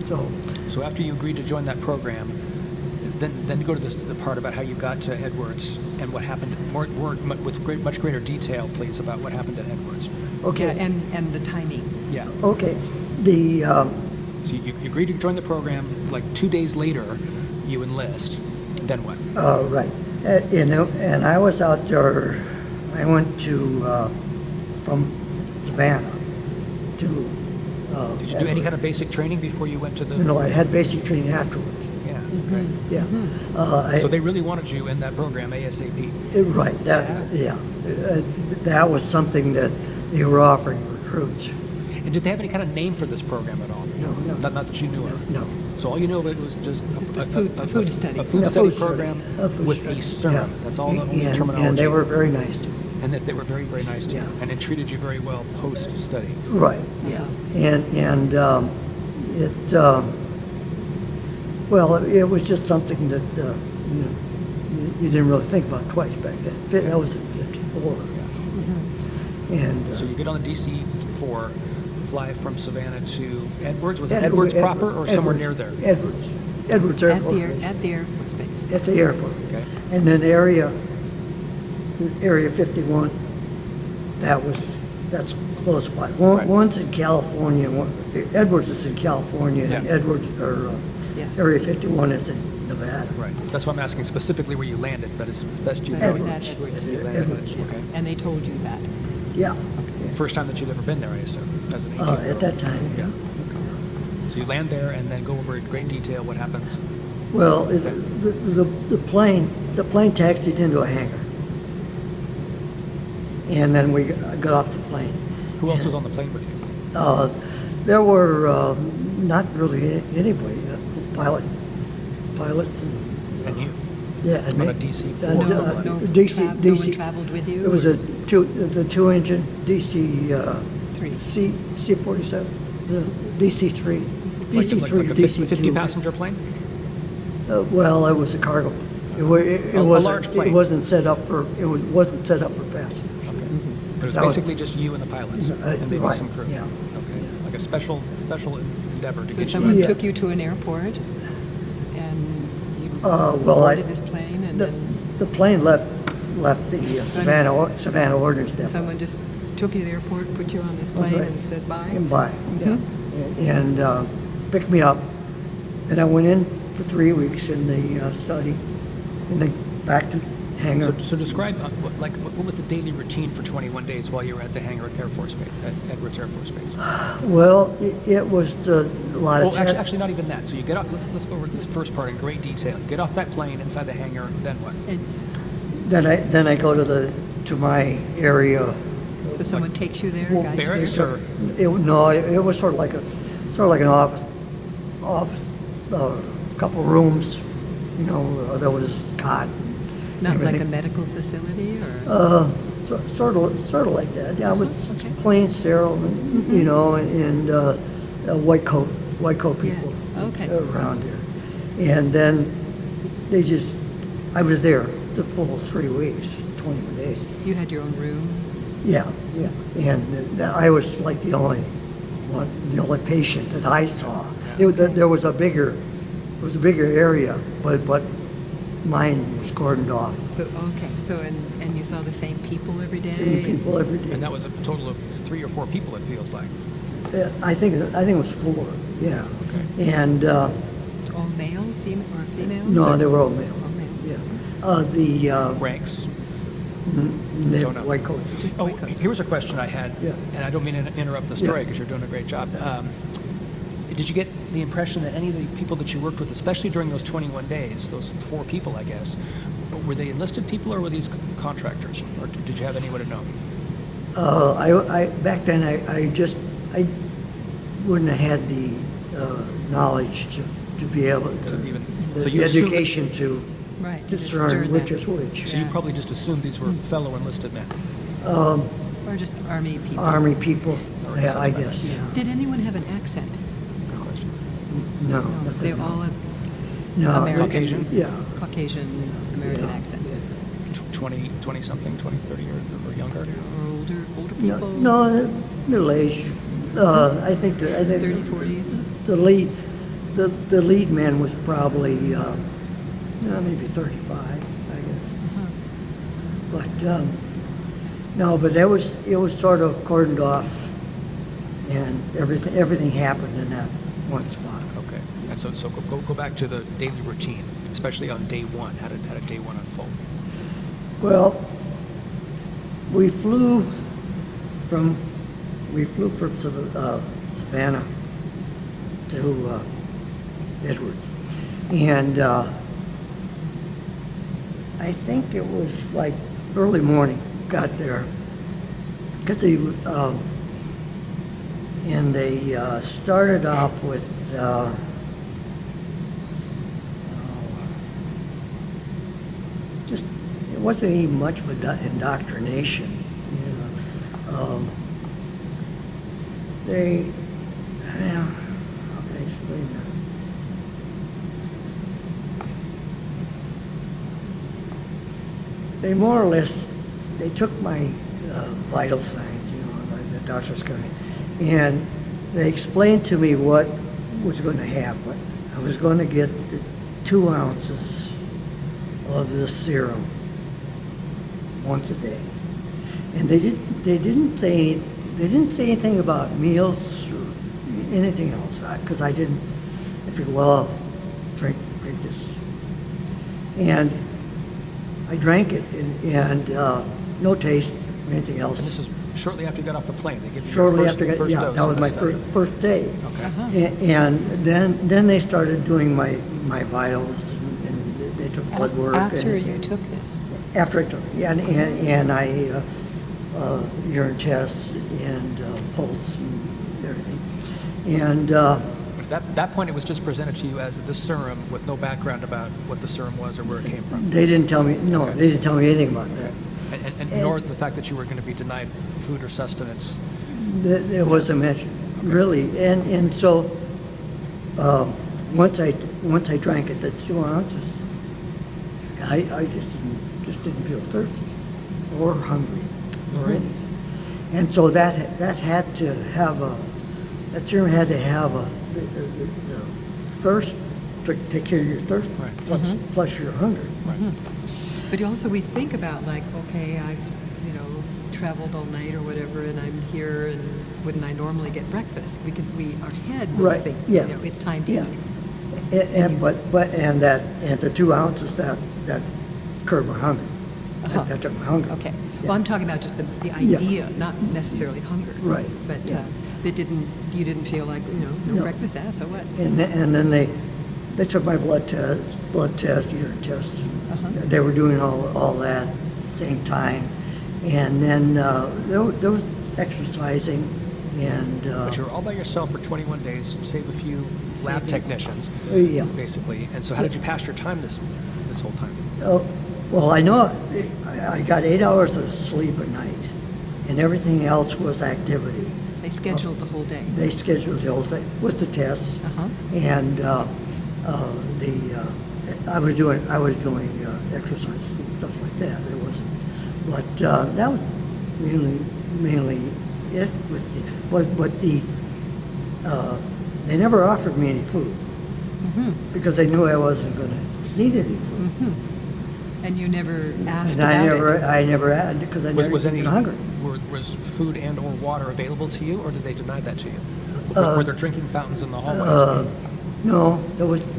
yeah. So after you agreed to join that program, then go to the part about how you got to Edwards and what happened. With much greater detail, please, about what happened at Edwards. Okay. yeah, and the timing. Yeah. Okay. The So you agreed to join the program. Like 2 days later, you enlist. Then what? right, and I was out there. I went to from Savannah to. Did you do any kind of basic training before you went to the? No, I had basic training afterwards. Yeah. Okay. Yeah. So they really wanted you in that program ASAP. Right. That was something that they were offering recruits. And did they have any kind of name for this program at all? No. Not that you knew of. No. So all you know of it was just a food study. A food A study food program study. A food with study. a serum. Yeah. That's all the only terminology. And they were very nice to me. And that they were very, very nice to you. Yeah. And it treated you very well post-study. Right. Yeah. And Well, it was just something that, you didn't really think about twice back then. That was in 54. And So you get on the DC-4, fly from Savannah to Edwards. Was it Edwards proper or somewhere near there? Edwards Air Force Base. At the Air Force Base. At the Air Force Base. Okay. And then Area 51, that's close by. Right. One's in California. Edwards is in California, and Yeah. Yeah. Area 51 is in Nevada. Right. That's why I'm asking specifically where you landed, but as best you But know. it was at Edwards. Edwards, yeah. Okay. And they told you that. Yeah. First time that you'd ever been there, I assume, as an 18 At that time, yeah. So you land there and then go over in great detail what happens. Well, the plane taxied into a hangar, and then we got off the plane. Who else was on the plane with you? There were not really anybody, pilots, And you? yeah, and On me. a DC-4? No one traveled with you? It was the two engine DC Three. C-47, the DC-3, DC-3, Like a DC-2. 50 passenger plane? Well, it was a cargo. It A wasn't. large plane. It wasn't set up for. It wasn't set up for passengers. Okay. It was That was- basically just you and the pilots and maybe right, some crew. yeah. Okay. Like a special endeavor to So get you. someone Yeah. took you to an airport, and you Well, boarded this plane, and the, then the plane left the Savannah Ordnance Depot. someone just took you to the airport, put you on this That's plane, right. and said bye. And by, yeah, and picked me up, and I went in for 3 weeks in the study, and then back to hangar. So describe, what was the daily routine for 21 days while you were at the hangar at Air Force Base, at Edwards Air Force Base? Well, it was a lot of. Well, actually, not even that. So you get off, let's go over this first part in great detail. You get off that plane inside the hangar, then what? And Then I go to my area. so someone takes you there, Well, guides you barracks there? or? No, it was sort of like an office, couple rooms. There was a cot. and Not like a everything. medical facility, or? Sort of like that. Yeah, it was Okay. clean, sterile, and white coat people okay. around there. And then I was there the full 3 weeks, 21 days. You had your own room? Yeah. And I was like the only patient that I saw. There was a bigger area, but mine was cordoned off. So, okay, so, and you saw the same people every day? Seeing people every day. And that was a total of 3 or 4 people, it feels like. I think it was 4. Yeah. Okay. And All male, female, or females? no, or- they were all male. All male. Yeah. Ranks. They Don't know. white coats. Just Oh, white coats. here was a question I had, Yeah. and I don't mean to interrupt the story Yeah. because you're doing a great job. Did you get the impression that any of the people that you worked with, especially during those 21 days, those 4 people, I guess, were they enlisted people or were these contractors? Or did you have anyone to know? I back then I wouldn't have had the knowledge to be able to even- the so you assumed- education to Right. to discern which that. is which. So you Yeah. probably just assumed these were fellow enlisted men. Or just Army people? Army people, Or yeah, I something. guess, yeah. Did anyone have an accent? Good question. No, No, nothing. they're all no, American. Caucasian? Yeah. Caucasian American Yeah, accents. 20 something, 20, 30 or younger? Or older No, people? no, they're middle age. I think 30s, 40s? The lead man was probably maybe 35, I guess. Uh-huh. But no, but it was sort of cordoned off, and everything happened in that one spot. Okay. And so go back to the daily routine, especially on day 1. How did day 1 unfold? Well, we flew from Savannah to Edwards, and I think it was like early morning. Got there because they started off with. Just it wasn't even much of indoctrination. How can I explain that? they more or less, they took my vital signs, you know, like the doctor's coming, and they explained to me what was going to happen. I was going to get the 2 ounces of this serum once a day, and they didn't say anything about meals or anything else, because I didn't. I figured, well, I'll drink this, and I drank it, and no taste or anything else. And this is shortly after you got off the plane. They give you Shortly your after, first yeah, dose that was of my the study. first day. Okay. And then they started doing my vitals, and they took blood work. After and, you took this. After I took it, yeah, and I urine tests and pulse and everything, and But at that point, it was just presented to you as this serum with no background about what the serum was or where it came from. they didn't tell me. No, Okay. they didn't tell me anything about that. And nor the fact that you were going to be denied food or sustenance. There wasn't mention, really, and so once I drank it, the 2 ounces, I just didn't feel thirsty or hungry or anything, and so that had to have that serum had to have the thirst to take care of your thirst, Right. plus your hunger. Right. But also we think about like, okay, I've, traveled all night or whatever, and I'm here, and wouldn't I normally get breakfast? Our head would Right, think, yeah. It's time to Yeah. eat. And the 2 ounces that curbed my hunger. Uh-huh. That took my hunger. Okay. Yeah. Well, I'm talking about just the idea, not necessarily hunger. Right, But yeah. you didn't feel like, no No. breakfast, so what? And then they took my blood test, urine test. Uh-huh. They were doing all that at the same time, and then there was exercising, and But you were all by yourself for 21 days, save a few lab Savings. technicians, yeah. basically. And so how did you pass your time this whole time? Well, I know I got 8 hours of sleep at night, and everything else was activity. They scheduled the whole day. They scheduled the whole thing with the tests, Uh-huh. and I was doing exercises and stuff like that. It wasn't, but that was mainly it. They never offered me any food because they knew I wasn't going to need any food. And you never asked And about it. I never had because I never Was any been hungry. was food and or water available to you, or did they deny that to you? Were there drinking fountains in the hallways? No, it was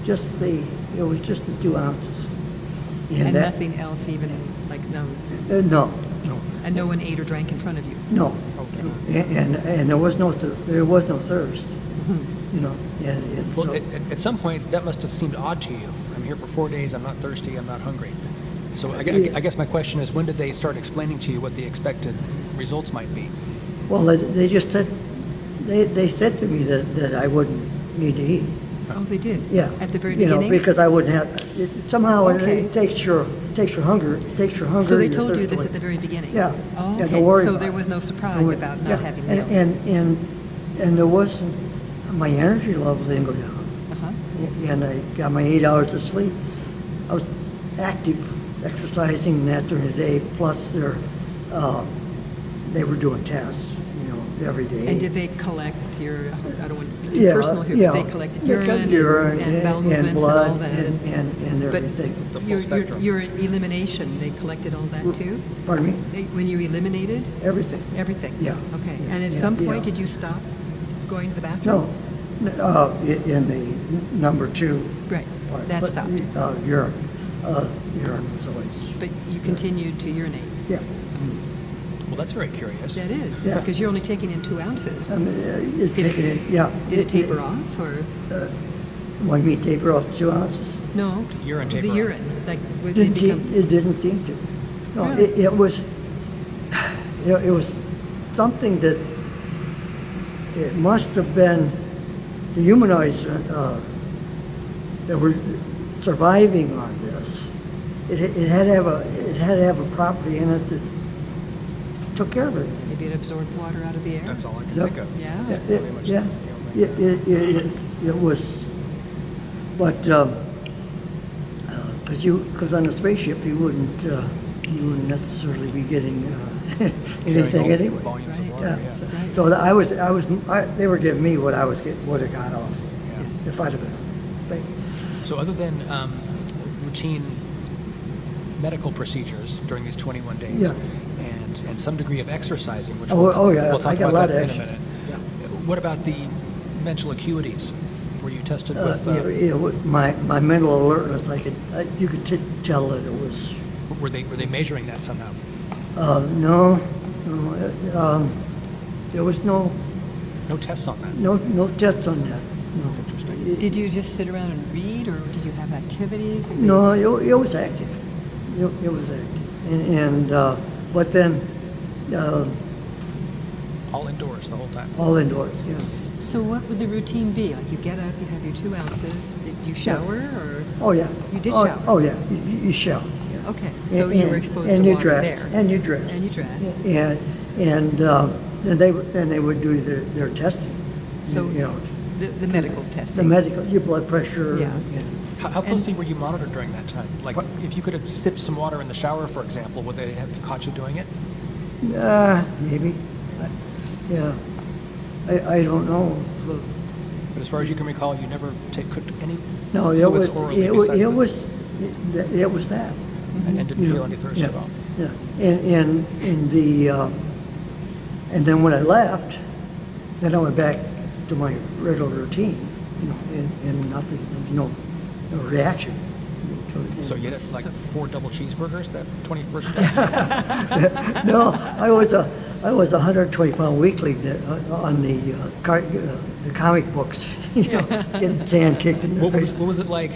just the 2 ounces. And that- nothing else, even like no, No, and no one ate or drank in front of you. no, Okay. and there was no thirst, you know, and Well, so at some point, that must have seemed odd to you. I'm here for 4 days. I'm not thirsty. I'm not hungry. So I guess my question is, when did they start explaining to you what the expected results might be? well, they just said they said to me that I wouldn't need to eat. Oh, they did. Yeah, At the very you beginning. know, because I wouldn't have. Somehow Okay. it takes your hunger. It takes your hunger. So they and your told you thirst this away. at the very beginning. Yeah. Oh, Yeah, okay. don't worry So about there it. was no surprise about not having meals. And there wasn't. My energy level didn't go down. Uh-huh. And I got my 8 hours of sleep. I was active, exercising and that during the day. Plus, they were doing tests, every day. And did they collect your? I don't want to be too Yeah, personal here. yeah. But they collected They collected urine and bowel and movements blood and all that. and But everything. The full your spectrum. elimination, they collected all that too. Pardon me? When you eliminated Everything. everything. Yeah, Okay. yeah, And at yeah, some point, yeah. did you stop going to the bathroom? No, in the number 2 Right. part. That But, stopped. Urine. Urine was always. But you continued to urinate. Yeah. Well, that's very curious. That is Yeah. because you're only taking in 2 ounces. I mean, it's Did it- taking it, yeah. Did it taper off or Want me to taper off 2 ounces? no? Urine taper The off. urine, like would it become? It didn't seem to. No, Really? it was. It was something that. It must have been the humanoids that were surviving on this. It had to have a property in it that took care of it. Maybe it absorbed water out of the air. That's all I can Yep. think of. Yeah. That's Yeah, pretty much yeah. the only- It was, but because on a spaceship you wouldn't necessarily be getting anything anyway. Volumes of Right. water, Yeah. yeah. So they were giving me what I would have got off Yes. if I'd have been. But, So other than routine medical procedures during these 21 days, Yeah. and some degree of exercising, which yeah, we'll talk I got about a lot that of in a extra. minute. Yeah. What about the mental acuities? Were you tested with? My mental alertness, you could tell that it was. Were they measuring that somehow? No, there was no tests on that. no tests on that. That's No. interesting. Did you just sit around and read, or did you have activities? No, it was active. It was active, but then All indoors the whole time. all indoors. Yeah. So what would the routine be? Like, you get up, you have your 2 ounces. Did you shower, or? Oh yeah. You did oh, shower? Oh yeah. You shower. Yeah. Okay, so you were exposed and to you water dressed, there. And you dressed. And you dressed. And then they would do their testing. So you know, the medical testing. the medical, your blood pressure. Yeah. How closely were you monitored during that time? Like, if you could have sipped some water in the shower, for example, would they have caught you doing it? Maybe. Yeah. I don't know. But as far as you can recall, you never cooked any No, it fluids was orally it besides was that. and didn't feel any thirst at all. Yeah. And then when I left, then I went back to my regular routine, and nothing. There was no reaction. So you had like 4 double cheeseburgers that 21st day? No, I was a 120-pound weakling on the comic books, getting sand kicked in the face. What was it like,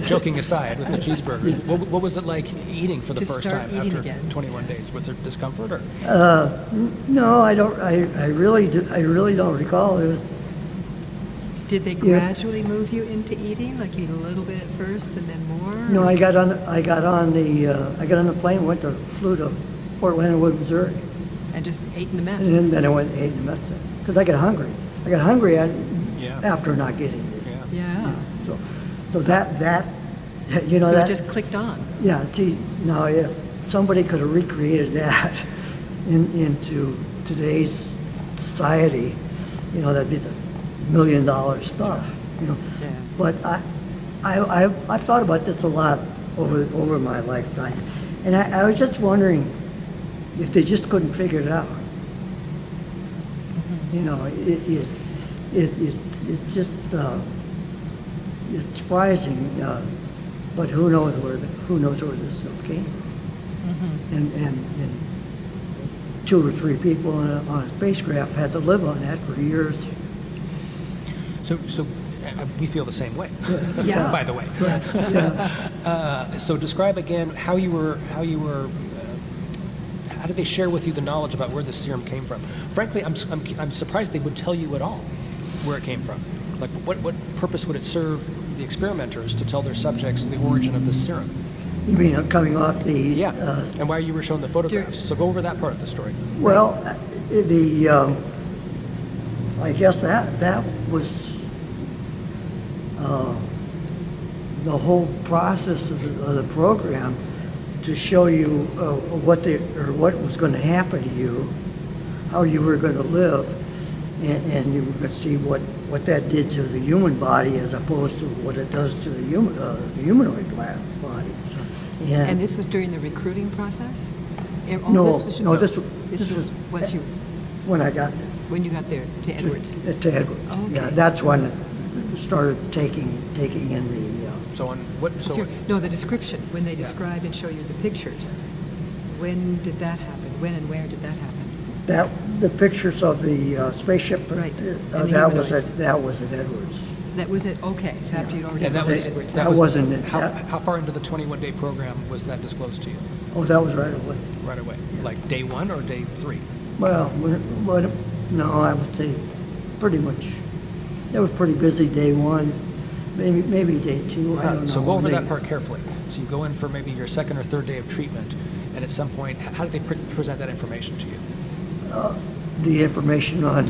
joking aside with the cheeseburgers, what was it like eating for the To first start time eating after again? 21 days? Was there discomfort or? No, I don't. I really don't recall. It was. Did they gradually move you into eating, like eat a little bit at first and then more? No, I got on the plane, flew to Fort Leonard Wood, Missouri, And just ate in the mess? and then I went and ate in the mess there because I got hungry. Yeah. After not getting it. Yeah. Yeah. So that So that it just clicked on. yeah. See, now if somebody could have recreated that into today's society, that'd be the $1 million stuff. Yeah. But I've thought about this a lot over my lifetime, and I was just wondering if they just couldn't figure it out. It's just it's surprising, but who knows where this stuff came from, and 2 or 3 people on a spacecraft had to live on that for years. So we feel the same way. Yeah. By the way. Yes. Yeah. So describe again how you were. How did they share with you the knowledge about where the serum came from? Frankly, I'm surprised they would tell you at all where it came from. Like, what purpose would it serve the experimenters to tell their subjects the origin of this serum? You mean coming off the Yeah. And why you were shown the photographs. So go over that part of the story. Well, I guess that was the whole process of the program to show you what was going to happen to you, how you were going to live, and you were going to see what that did to the human body as opposed to what it does to the humanoid body. And this was during the recruiting process? No, This was once you, when I got there. when you got there to Edwards? To Edwards. Oh, okay. Yeah, that's when it started taking in the. So on what? So No, the description, when they describe and show you the pictures. When did that happen? When and where did that happen? The pictures of the spaceship. Right, and the That was humanoids. at Edwards. That was it, okay, so after you'd already and that gone was to Edwards. that wasn't it. How far into the 21-day program was that disclosed to you? Oh, that was right away. Right away, like day 1 or day 3? Well, no, I would say pretty much. It was pretty busy day 1, maybe day 2. I don't know. So go over that part carefully. So you go in for maybe your 2nd or 3rd day of treatment, and at some point, how did they present that information to you? The information on.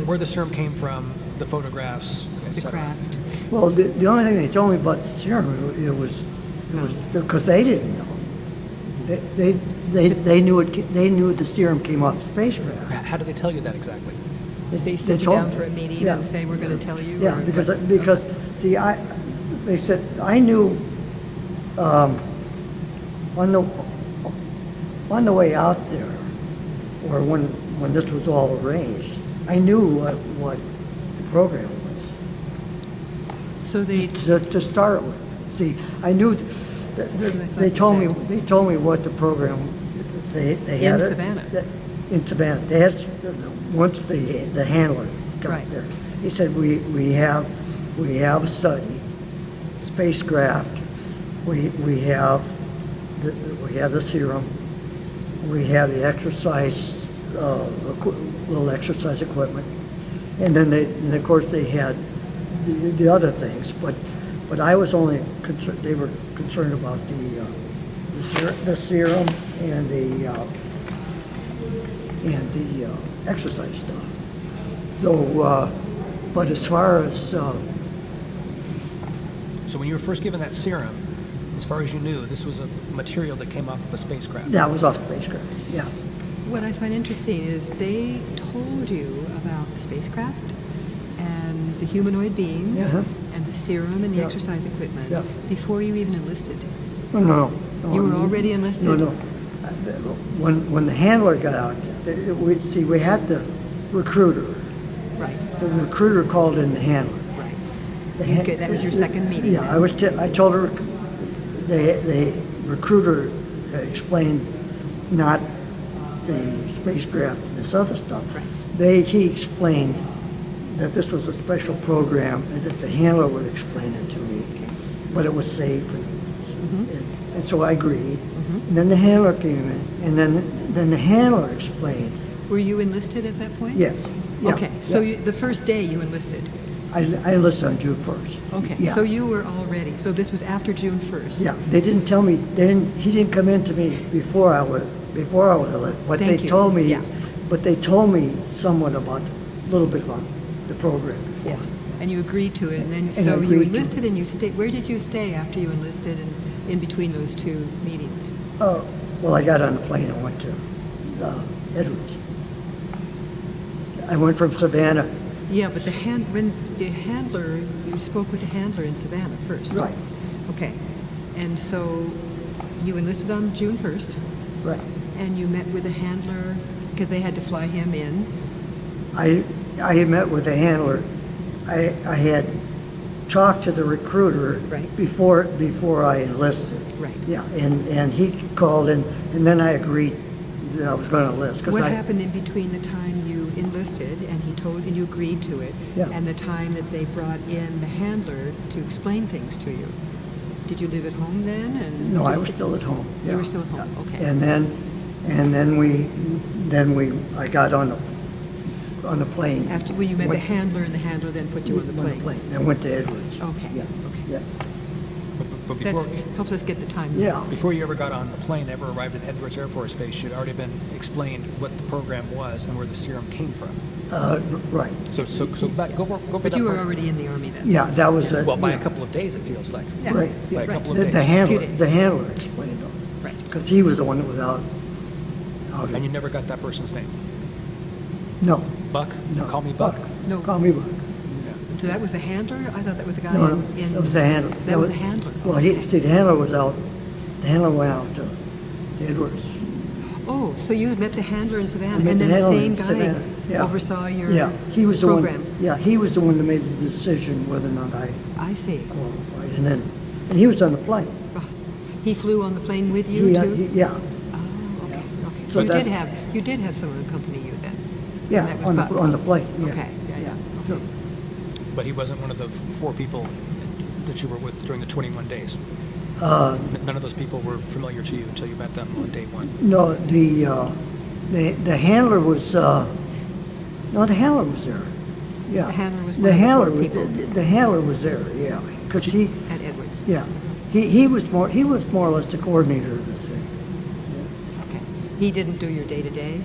Where the serum came from, the photographs, The etc. craft. Well, the only thing they told me about the serum, it was because they didn't know. They knew the serum came off the spacecraft. How did they tell you that exactly? They sit you told down me. for a meeting Yeah. and say, we're going to tell you? Yeah, or because what? see, they said I knew on the way out there, or when this was all arranged, I knew what the program was. So they, To start with. See, I knew they told me what the program they had In it- Savannah. in Savannah. They had once the handler got Right. there. He said we have a study, spacecraft. We have the serum. We have the exercise little exercise equipment, and then of course they had the other things. But I was only concerned. They were concerned about the serum and the exercise stuff. So, but as far as So when you were first given that serum, as far as you knew, this was a material that came off of a spacecraft. that was off the spacecraft, yeah. what I find interesting is they told you about the spacecraft and the humanoid beings Uh-huh. and the serum and the Yeah. exercise equipment Yeah. before you even enlisted. No. You were already enlisted? No. When the handler got out, we had the recruiter. Right. The recruiter called in the handler. Right. The That was your second meeting. Yeah, I told her, the recruiter explained not the spacecraft and this other stuff. Right. He explained that this was a special program and that the handler would explain it to me, but it was safe. And so I agreed. And then the handler came in, and then the handler explained. Were you enlisted at that point? Yes. Yeah, Okay, so yeah. the first day you enlisted. I enlisted on June 1st. Okay, Yeah. so you were already, so this was after June 1st. Yeah, they didn't tell me. He didn't come in to me before I was elected. But Thank they you. told me. Yeah. But they told me somewhat a little bit about the program before. Yes, and you agreed to it, and then, And I so you agreed to enlisted and you stayed, where did you stay after you enlisted and in between those two meetings? Well, I got on the plane and went to Edwards. I went from Savannah. Yeah, but when the handler, you spoke with the handler in Savannah first. Right. Okay, and so you enlisted on June 1st, Right. and you met with the handler, because they had to fly him in. I had met with the handler. I had talked to the recruiter Right. before I enlisted. Right. Yeah, and he called in, and then I agreed that I was going to enlist. What happened in between the time you enlisted and he told you, you agreed to it, Yeah. and the time that they brought in the handler to explain things to you? Did you live at home then? And No, I just- was still at home. You yeah, were still at home, yeah. okay. And then I got on the plane. After, well, you met the Went- handler, and the handler then put you on the plane? I went to Edwards. Okay, Yeah. okay. Yeah. But That before, helps us get the time. Yeah. before you ever got on the plane, ever arrived at Edwards Air Force Base, you'd already been explained what the program was and where the serum came from. Right. So back, go for But that you were part. already in the Army then? Yeah, that was Well, by yeah. a couple of days, it feels like. Yeah. Right. By Yeah. a couple of The days. handler, Few days. the handler explained it. Right. Because he was the one that was out. And you never got that person's name. No. Buck? No. Call me Buck. No. Call me Buck. So that was the handler? I thought that was the guy No, in... that was the handler. That was the handler. Well, the handler was out. The handler went out to Edwards. Oh, so you had met the handler in Savannah, I met and the then the handler same in guy Savannah. Yeah. oversaw your Yeah, he was the program? one. Yeah, he was the one that made the decision whether or not I I see. qualified, and he was on the plane. Oh, he flew on the plane with you too? Yeah, Oh, okay. Yeah. Okay. So So that- you did have someone accompany you then? yeah, that was on Buck. the plane. Yeah. Okay, yeah. So, But he wasn't one of the four people that you were with during the 21 days. None of those people were familiar to you until you met them on day one. no, the handler was. No, the handler was there. Yeah. The handler was The one of the handler. four people. The handler was there. Yeah, because he. At Edwards? Yeah, he was more or less the coordinator of the thing. Okay. He didn't do your day-to-day,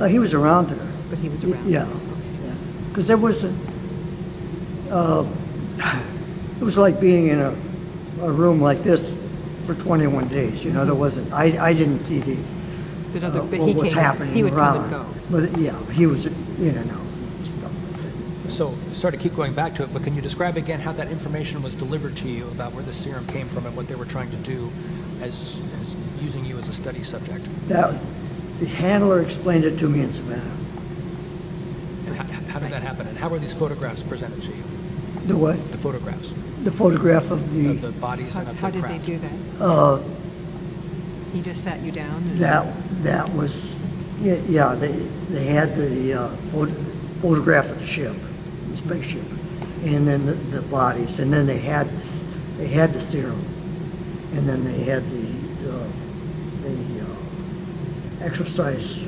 He was around there. but he was around? Yeah, Okay. yeah. Because there was it was like being in a room like this for 21 days. You know, there wasn't. I didn't see But what he was came, happening he would around. come and go. But yeah, he was in and out and stuff like that. So, sorry to keep going back to it, but can you describe again how that information was delivered to you about where the serum came from and what they were trying to do as using you as a study subject? The handler explained it to me in Savannah. And how did that happen? And how were these photographs presented to you? The what? The photographs The photograph of of the the bodies and of How the did they craft. do that? He just sat you down? And that was yeah. They had the photograph of the ship, the spaceship, and then the bodies, and then they had the serum, and then they had the exercise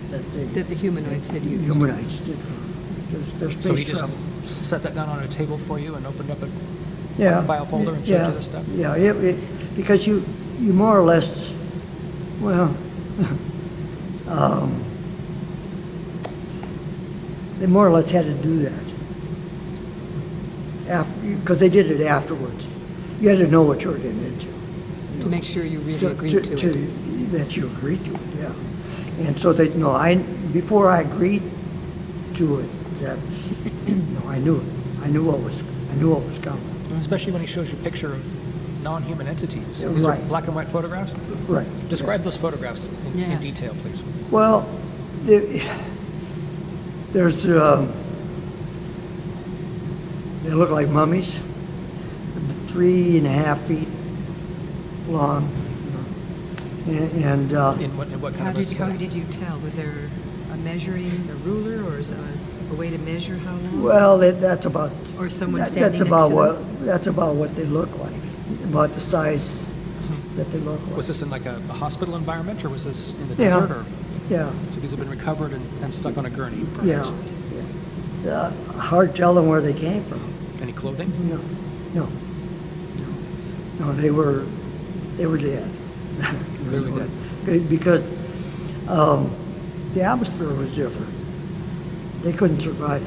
that the humanoids had used. humanoids did for their space So he just travel. set that down on a table for you and opened up a Yeah, file folder and showed yeah, you this stuff? Yeah, because you more or less, well, they more or less had to do that because they did it afterwards. You had to know what you were getting into. To make sure you really agreed to it. That you agreed to it, yeah. And so before I agreed to it, I knew it. I knew what was coming. Especially when he shows you a picture of non-human entities. Yeah, These right. are black and white photographs? Right. Describe those photographs in Yes. detail, please. Well, there's they look like mummies, 3.5 feet long, and In what How kind of did you tell? Was there a measuring, a ruler, or is a way to measure how long? well, that's about Or someone that's standing about next to that's about what they look like, about the size that they look like. Was this in like a hospital environment, or was this in the Yeah. desert? Or, Yeah, so these have been recovered and stuck on a gurney, perhaps? yeah, yeah. Hard telling where they came from. Any clothing? No. They were dead. Clearly dead. Because the atmosphere was different. They couldn't survive.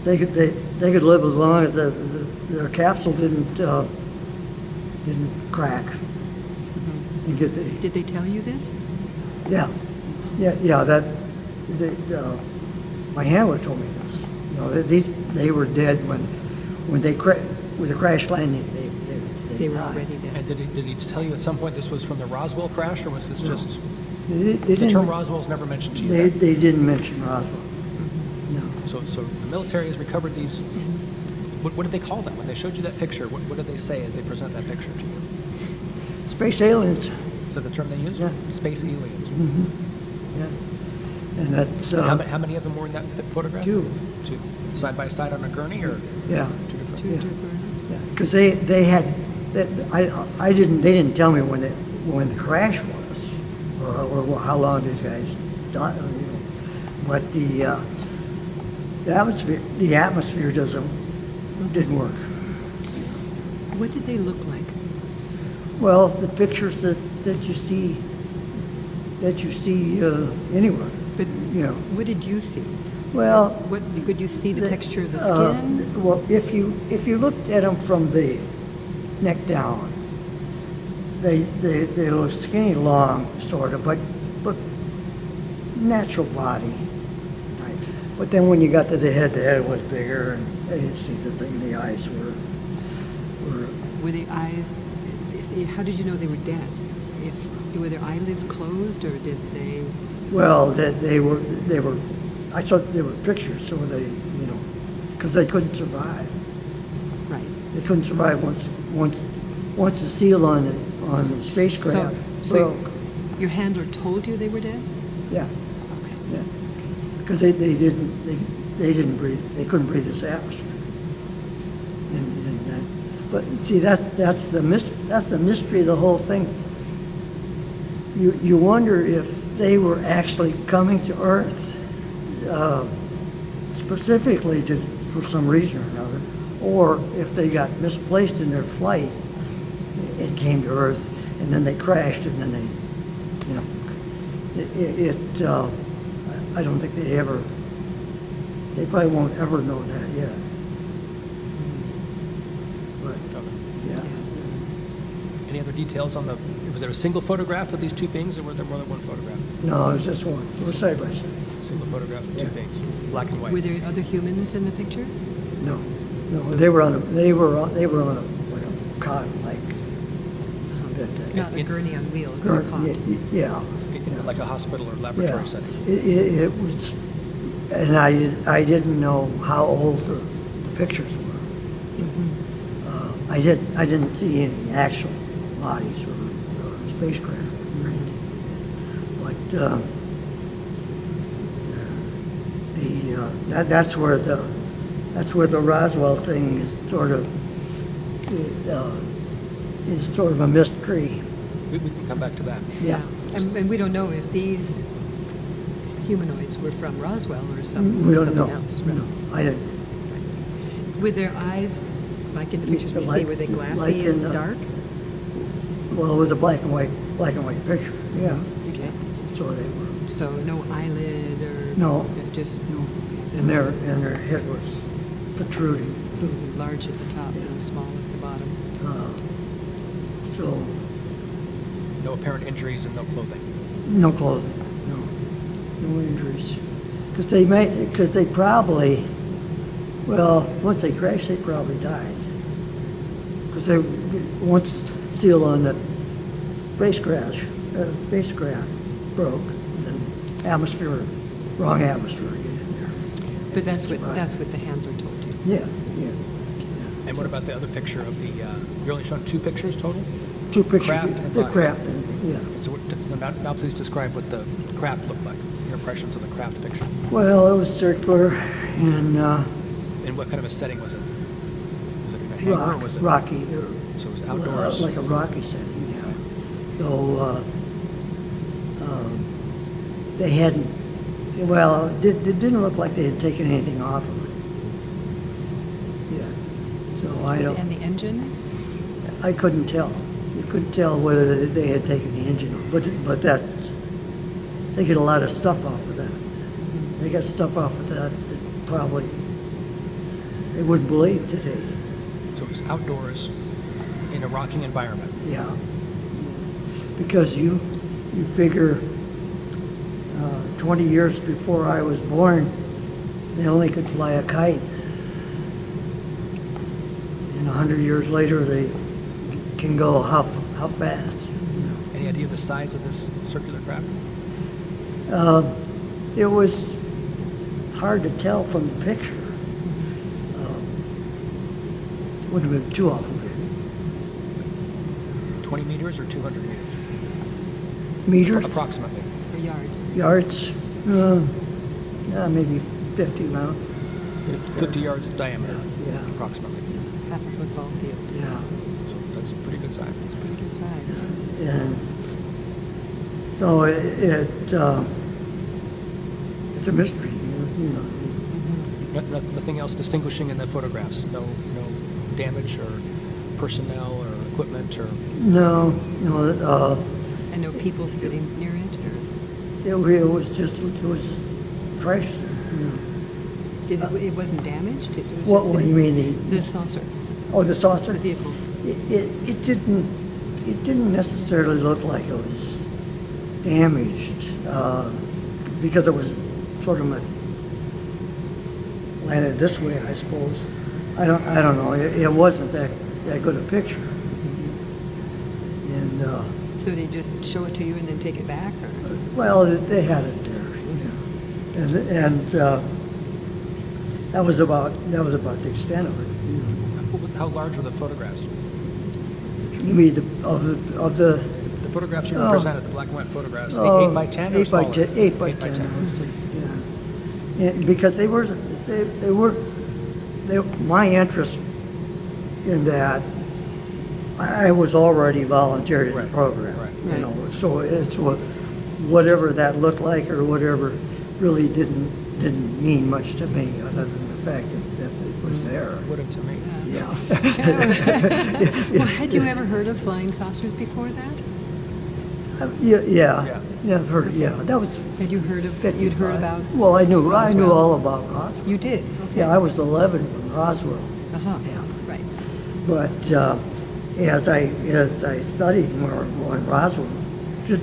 They could live as long as their capsule didn't crack and get the Did they tell you this? yeah. That my handler told me this. You know, they were dead when with the crash landing. They were died. already dead. And did he tell you at some point this was from the Roswell crash, or was this just... They The didn't. term Roswell was never mentioned to you? They then? didn't mention Roswell. No. So the military has recovered these... What did they call them? When they showed you that picture, what did they say as they present that picture to you? Space aliens. Is that the term they used? Yeah. Space aliens. Yeah. And that's And how many of them were in that photograph? Two. Two. Side by side on a gurney, or Yeah. two different? Two Yeah. burners? Yeah. Because they had that they didn't tell me when the crash was or how long these guys died. You know. But the atmosphere didn't work. What did they look like? Well, the pictures that you see anywhere. But You know. what did you see? Well, What could you see the texture of the skin? Well, if you looked at them from the neck down, they were skinny, long, sort of, but natural body type. But then when you got to the head was bigger, and you see the eyes were. Were the eyes? How did you know they were dead? Were their eyelids closed, or did they? Well, they were. I thought they were pictures, so because they couldn't survive. Right. They couldn't survive once the seal on the spacecraft So broke. your handler told you they were dead? Yeah, Okay. yeah. Because they didn't breathe. They couldn't breathe this atmosphere. But see, that's the mystery. That's the mystery of the whole thing. You wonder if they were actually coming to Earth specifically for some reason or another, or if they got misplaced in their flight and came to Earth, and then they crashed, and then I don't think they probably won't ever know that yet. Any other details on was there a single photograph of these two beings, or were there more than one photograph? No, it was just one. It was side by side. Single photograph of two Yeah. beings, black and white. Were there other humans in the picture? No, they were on a like a cot, like Not a gurney on wheels, but a Gurney, cot. yeah. Like a hospital or laboratory Yeah, setting. it was, and I didn't know how old the pictures were. I didn't see any actual bodies or spacecraft or anything like that. But that's where the Roswell thing is sort of a mystery. We can come back to that. Yeah. And we don't know if these humanoids were from Roswell or something We don't know. else. No, I didn't. Were their eyes, like in the pictures we see, were they glassy like in and the- dark? Well, it was a black and white picture. Yeah. Okay. So they were. So no eyelid or No. just No. And their head was protruding. large at the top Yeah. and small at the bottom. So No apparent injuries and no clothing. no clothing. No injuries. Because they probably, well, once they crashed, they probably died. Because they once seal on the spacecraft broke, then wrong atmosphere get in there. But that's Survived. what the handler told you. Yeah. And what about the other picture of the? You're only showing two pictures total. Two pictures. Craft and the body. craft and yeah. So now please describe what the craft looked like. Your impressions of the craft picture. Well, it was circular and And what kind of a setting was it? Was it in a hangar or was it? rocky. So it was outdoors. Like a rocky setting, yeah. So they hadn't. Well, it didn't look like they had taken anything off of it. Yeah. So I don't. And the engine? I couldn't tell. You couldn't tell whether they had taken the engine off, but they get a lot of stuff off of that. They got stuff off of that probably they wouldn't believe today. So it was outdoors in a rocking environment. Yeah. Because you figure 20 years before I was born, they only could fly a kite. And 100 years later, they can go how fast? Any idea of the size of this circular craft? It was hard to tell from the picture. Wouldn't have been too awful big. 20 meters or 200 meters? Meters, Approximately. Or yards? yards, maybe 50 around. 50 yards diameter, Yeah, approximately. Half a football field. yeah. So that's a pretty good size. It's pretty good size. And so it's a mystery, you know. Nothing else distinguishing in the photographs? No damage or personnel or equipment or... No, And no people sitting near it? Or it was just trash there. You know. it wasn't damaged? It was What just do you mean? the saucer, The saucer? the vehicle. It didn't necessarily look like it was damaged because it was sort of landed this way, I suppose. I don't know. It wasn't that good a picture. And So they just show it to you and then take it back? Or? well, they had it there, yeah. And that was about the extent of it. You know. How large were the photographs? You mean of the The photographs you Oh. presented, the black and white photographs, Oh, 8 by 10 or 8 by smaller? 10, 8 by 10, I would say, yeah. Because they were, my interest in that, I was already volunteered in the Right, program, right. you know, so it's whatever that looked like or whatever really didn't mean much to me other than the fact that it was there. Would have to me. Yeah. Well, had you ever heard of flying saucers before that? Yeah, I've heard. Yeah, that was. Had you heard of? 55. You'd heard about? Well, I knew Roswell? all about Roswell. You did. Okay. Yeah, I was 11 when Roswell Uh-huh. happened. Right. But as I studied more on Roswell, just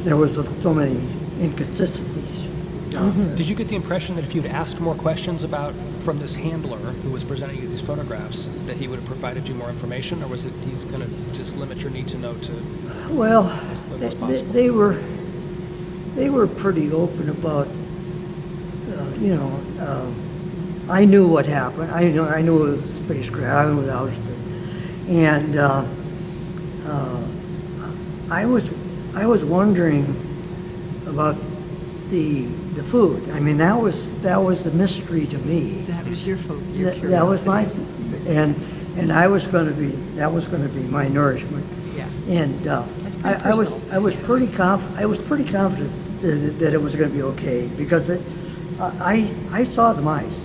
there was so many inconsistencies down there. Did you get the impression that if you'd asked more questions from this handler who was presenting you these photographs, that he would have provided you more information, or was it he's going to just limit your need to know to Well, as little as possible? they were pretty open about, I knew what happened. I knew it was spacecraft. I knew it was outer space, and I was wondering about the food. I mean, that was the mystery to me. That was your That was my, curiosity. and that was going to be my nourishment. Yeah. And pretty I was personal. pretty confident that it was going to be okay, because I saw the mice.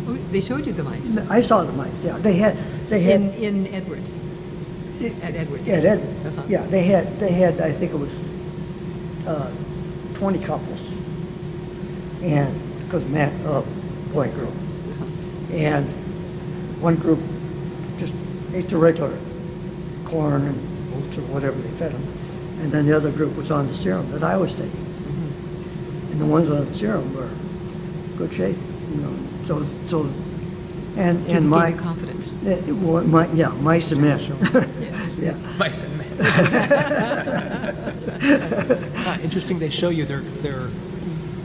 Oh, they showed you the mice I saw the mice. Yeah, they had in Edwards. At Edwards. Yeah, Uh-huh. yeah, they had I think it was 20 couples, and because boy, girl, and one group just ate the regular corn and oats or whatever they fed them, and then the other group was on the serum that I was taking, and the ones on the serum were good shape, So, and Gave my you confidence. mice and men. Yes. Yeah. Mice and men. Interesting. They show you their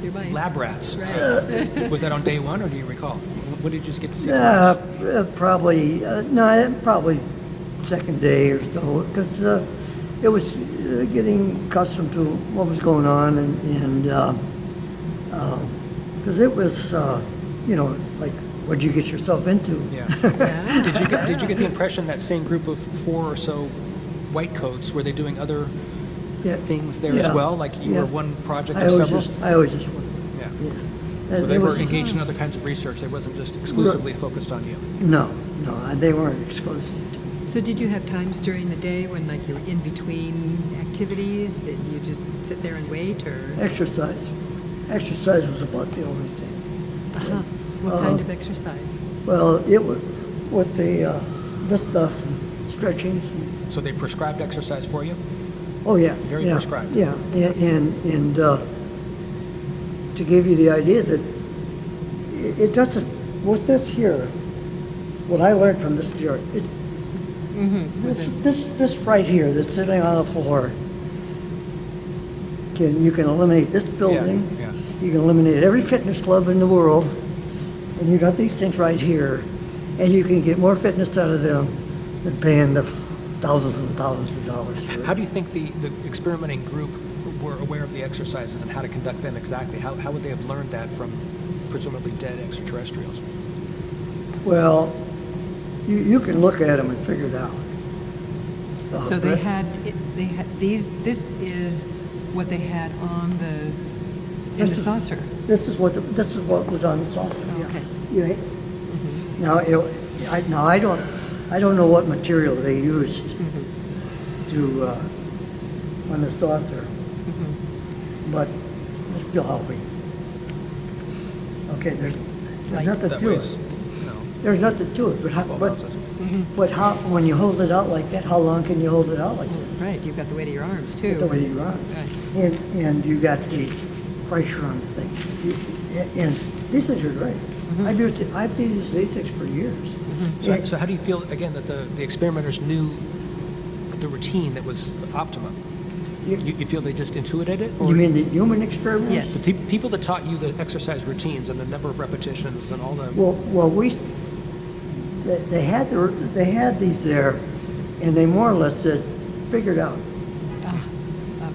Your mice. lab rats. Right. Was that on day one, or do you recall? What did you just get to see? Probably second day or so, because it was getting accustomed to what was going on, and because it was, like, what'd you get yourself into? Yeah. Yeah. Did you get the impression that same group of 4 or so white coats, were they doing other Yeah. things there Yeah. as well? Like you Yeah. were one project I or always several? I always just went. Yeah. Yeah. So they It were was- engaged in other kinds of research. It wasn't just exclusively focused on you. No, they weren't exclusive. So did you have times during the day when, like, you were in between activities that you just sit there and wait, or? Exercise. Exercise was about the only thing. Uh-huh. What kind of exercise? Well, it was with this stuff, stretchings. So they prescribed exercise for you? Oh yeah, Very yeah, prescribed. Yeah, and to give you the idea that it doesn't. With this here, what I learned from this here, this right here that's sitting on the floor, you can eliminate this building. Yeah. You can eliminate every fitness club in the world, and you got these things right here, and you can get more fitness out of them than paying the thousands and thousands of dollars for it. How do you think the experimenting group were aware of the exercises and how to conduct them exactly? How would they have learned that from presumably dead extraterrestrials? Well, you can look at them and figure it out. So they but- had these. This is what they had on in the This is- saucer. This is what was on the saucer. yeah. Okay. Yeah. Now, I don't know what material they used to on the saucer, but let's feel how we. Okay, there's Light. nothing That to weighs, it. no, There's nothing to it, but 12 ounces. how when you hold it out like that, how long can you hold it out like that? Right. You've got the weight of your arms too. The way you run, Right. and you got the pressure on the thing. And these things are great. I've used these things for years. So how do you feel, again, that the experimenters knew the routine that was optimum? You feel they just intuited it? Or You mean the human experiments? Yes. the people that taught you the exercise routines and the number of repetitions and all the... Well, they had these there, and they more or less said, figured out. Ah,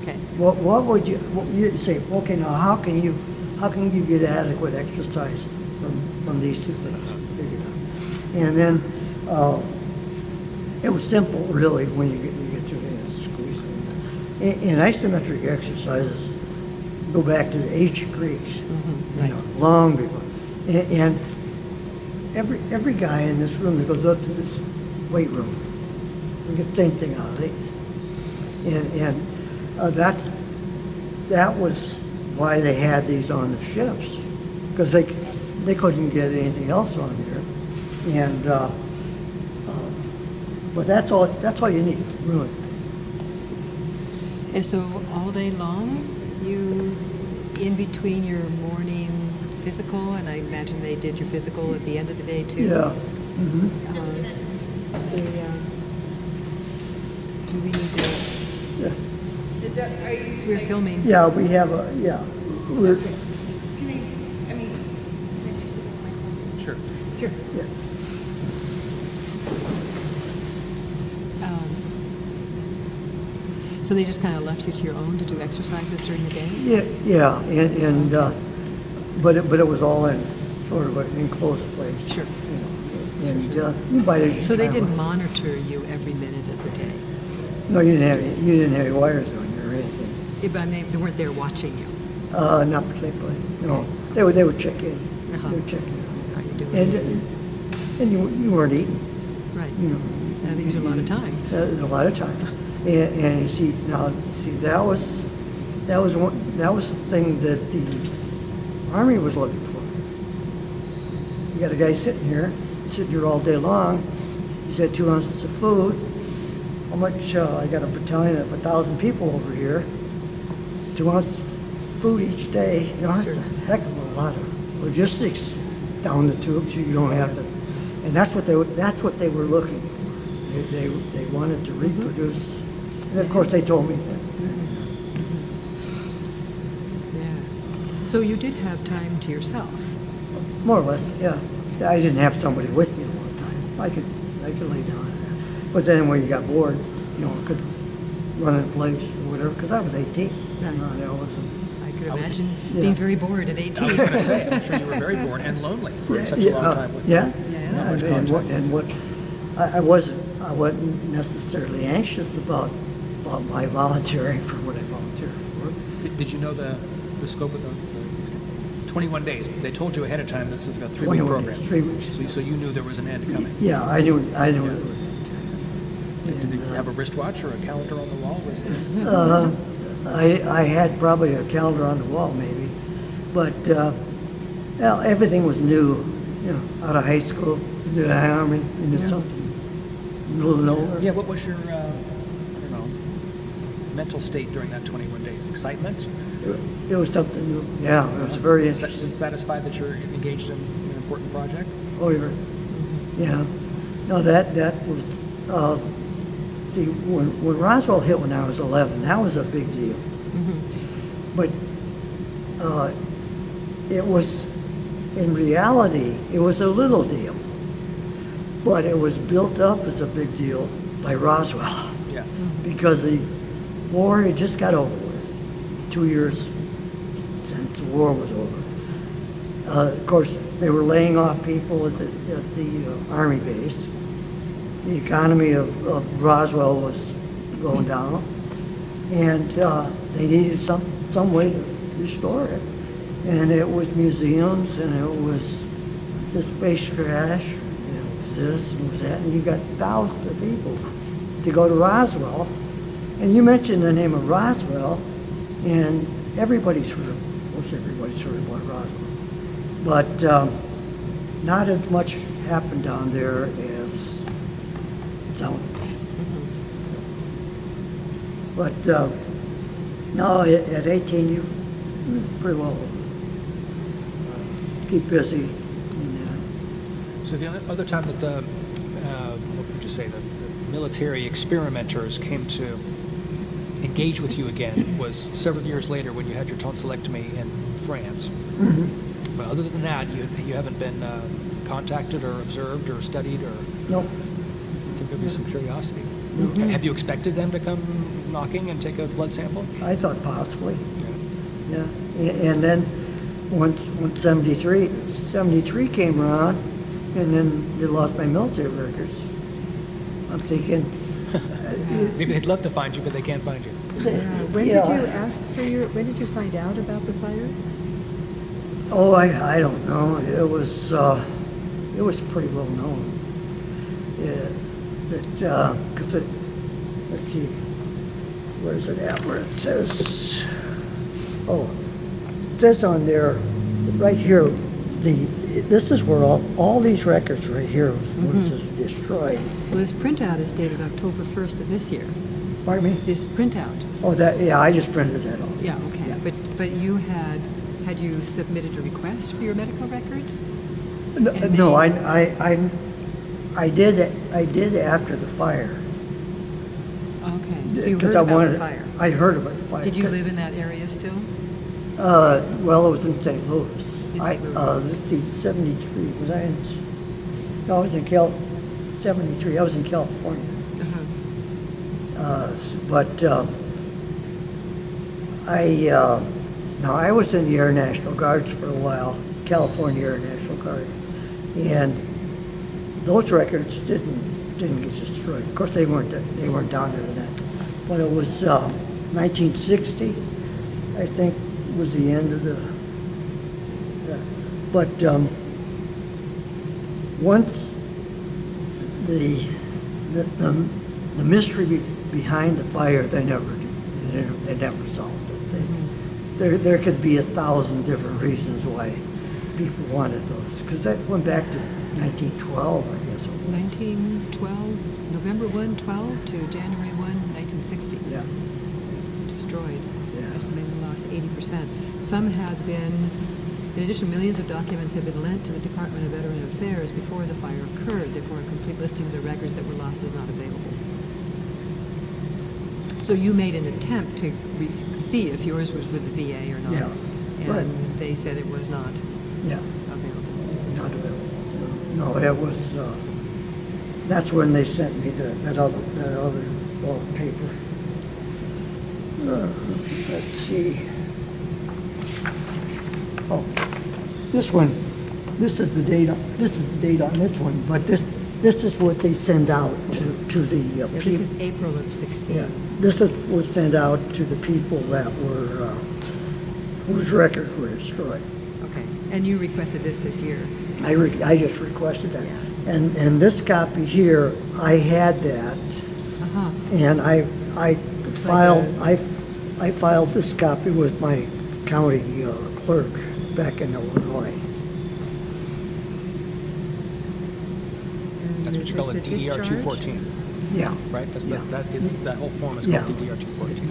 okay. What would you say? Okay, now how can you get adequate exercise from these two things? Figured out, and then it was simple, really, when you get through it and squeeze it. And isometric exercises go back to the ancient Greeks, long before. And every guy in this room that goes up to this weight room, we get the same thing out of these. And that was why they had these on the ships, because they couldn't get anything else on there. And But that's all you need, really. And so all day long, you, in between your morning physical, and I imagine they did your physical at the end of the day too? Yeah. Mm-hmm. Do we need to, Yeah. we're filming. Yeah, we have we're, Sure. Sure. yeah. So they just kind of left you to your own to do exercises during the day? Yeah, and but it was all in sort of an enclosed place. Sure. You know, and you bite it. So they didn't monitor you every minute of the day? No, you didn't have any wires on you or anything. Yeah, but I mean, they weren't there watching you. Not particularly. No, they would check in. Uh-huh. They would check in. How you doing? And you weren't eating. Right. You know. That takes you a lot of time. There's a lot of time. And you see that was the thing that the Army was looking for. You got a guy sitting here all day long. He's had 2 ounces of food. How much? I got a battalion of 1,000 people over here. 2 ounces of food each day. You know, that's a heck of a lot of logistics down the tubes. You don't have to, and that's what they were looking for. They wanted to reproduce. And of course, they told me that. Yeah. So you did have time to yourself. More or less, yeah. I didn't have somebody with me all the time. I could lay down on that. But then when you got bored, you know, I could run in place or whatever, because I was 18. Right. That wasn't. I could imagine Yeah. being very bored at 18. I was going to say, I'm sure you were very bored and lonely for such a long time. With Yeah. Yeah. not much And contact. I wasn't necessarily anxious about my volunteering for what I volunteered for. Did you know the scope of the 21 days? They told you ahead of time this is a 3-week 21 program. days, 3 weeks. So you knew there was an end coming. Yeah, I knew it was. Did you have a wristwatch or a calendar on the wall? Was there- I had probably a calendar on the wall, maybe, but well, everything was new. You know, out of high school, into the Army, into something a little nowhere. Yeah, what was your, I don't know, mental state during that 21 days? Excitement? It was something new. Yeah, it was very interesting. Satisfied that you're engaged in an important project? Oh, yeah. No, that was. See, when Roswell hit when I was 11, that was a big deal. But it was, in reality, it was a little deal. But it was built up as a big deal by Roswell. Yeah. Because the war had just got over with. 2 years since the war was over. Of course, they were laying off people at the Army base. The economy of Roswell was going down, and they needed some way to restore it. And it was museums, and it was the space crash, and it was this, and it was that, and you got thousands of people to go to Roswell. And you mentioned the name of Roswell, and most everybody's heard about Roswell. But not as much happened down there as out. So, but no, at 18, you pretty well keep busy. And, So the other time that the, what would you say, the military experimenters came to engage with you again was several years later when you had your tonsillectomy in France. But other than that, you haven't been contacted or observed or studied or... Nope. I think there'd be some curiosity. Have you expected them to come knocking and take a blood sample? I thought possibly. Yeah. Yeah. And then once 73 came around, and then they lost my military records. I'm thinking... Maybe they'd love to find you, but they can't find you. When did you ask for when did you find out about the fire? Oh, I don't know. It was pretty well known. Yeah, because let's see, where's it at? Where it says, it says on there, right here, this is where all these records right here was destroyed. Well, this printout is dated October 1st of this year. Pardon me? This printout. Oh, yeah, I just printed that off. Yeah, okay. Yeah. But you had you submitted a request for your medical records? No, And no, they- I did after the fire. Okay. So you Because heard about the fire. I heard about the fire. Did you live in that area still? Well, it was in St. Louis. In St. Louis. Let's see, 73. Was I in? No, I was in 73. I was in California. Uh-huh. But I was in the Air National Guards for a while, California Air National Guard, and those records didn't get destroyed. Of course, they weren't down there then. But it was 1960, I think, was the end of the. But once the mystery behind the fire, they never solved it. There could be 1,000 different reasons why people wanted those, because that went back to 1912, I guess it was. 1912, November 1, 12 to January 1, 1960. Yeah. Destroyed. Yeah. Estimated loss 80%. Some had been, in addition, millions of documents had been lent to the Department of Veteran Affairs before the fire occurred. Therefore, a complete listing of the records that were lost is not available. So you made an attempt to see if yours was with the VA or not. Yeah, And right. they said it was not Yeah, available. not available. No, it was. That's when they sent me that other paper. Let's see. Oh, this one. This is the date. This is the date on this one. But this is what they send out to the Yeah, people. this is April of 16. Yeah, this was sent out to the people that were whose records were destroyed. Okay. And you requested this year. I just requested that, Yeah. and this copy here, I had that, Uh-huh. and I Looks filed like I filed this copy with my county clerk back in Illinois. And That's what is you call a this DDR discharge? 214, Yeah, right? Yeah. That whole form is Yeah. called DDR 214.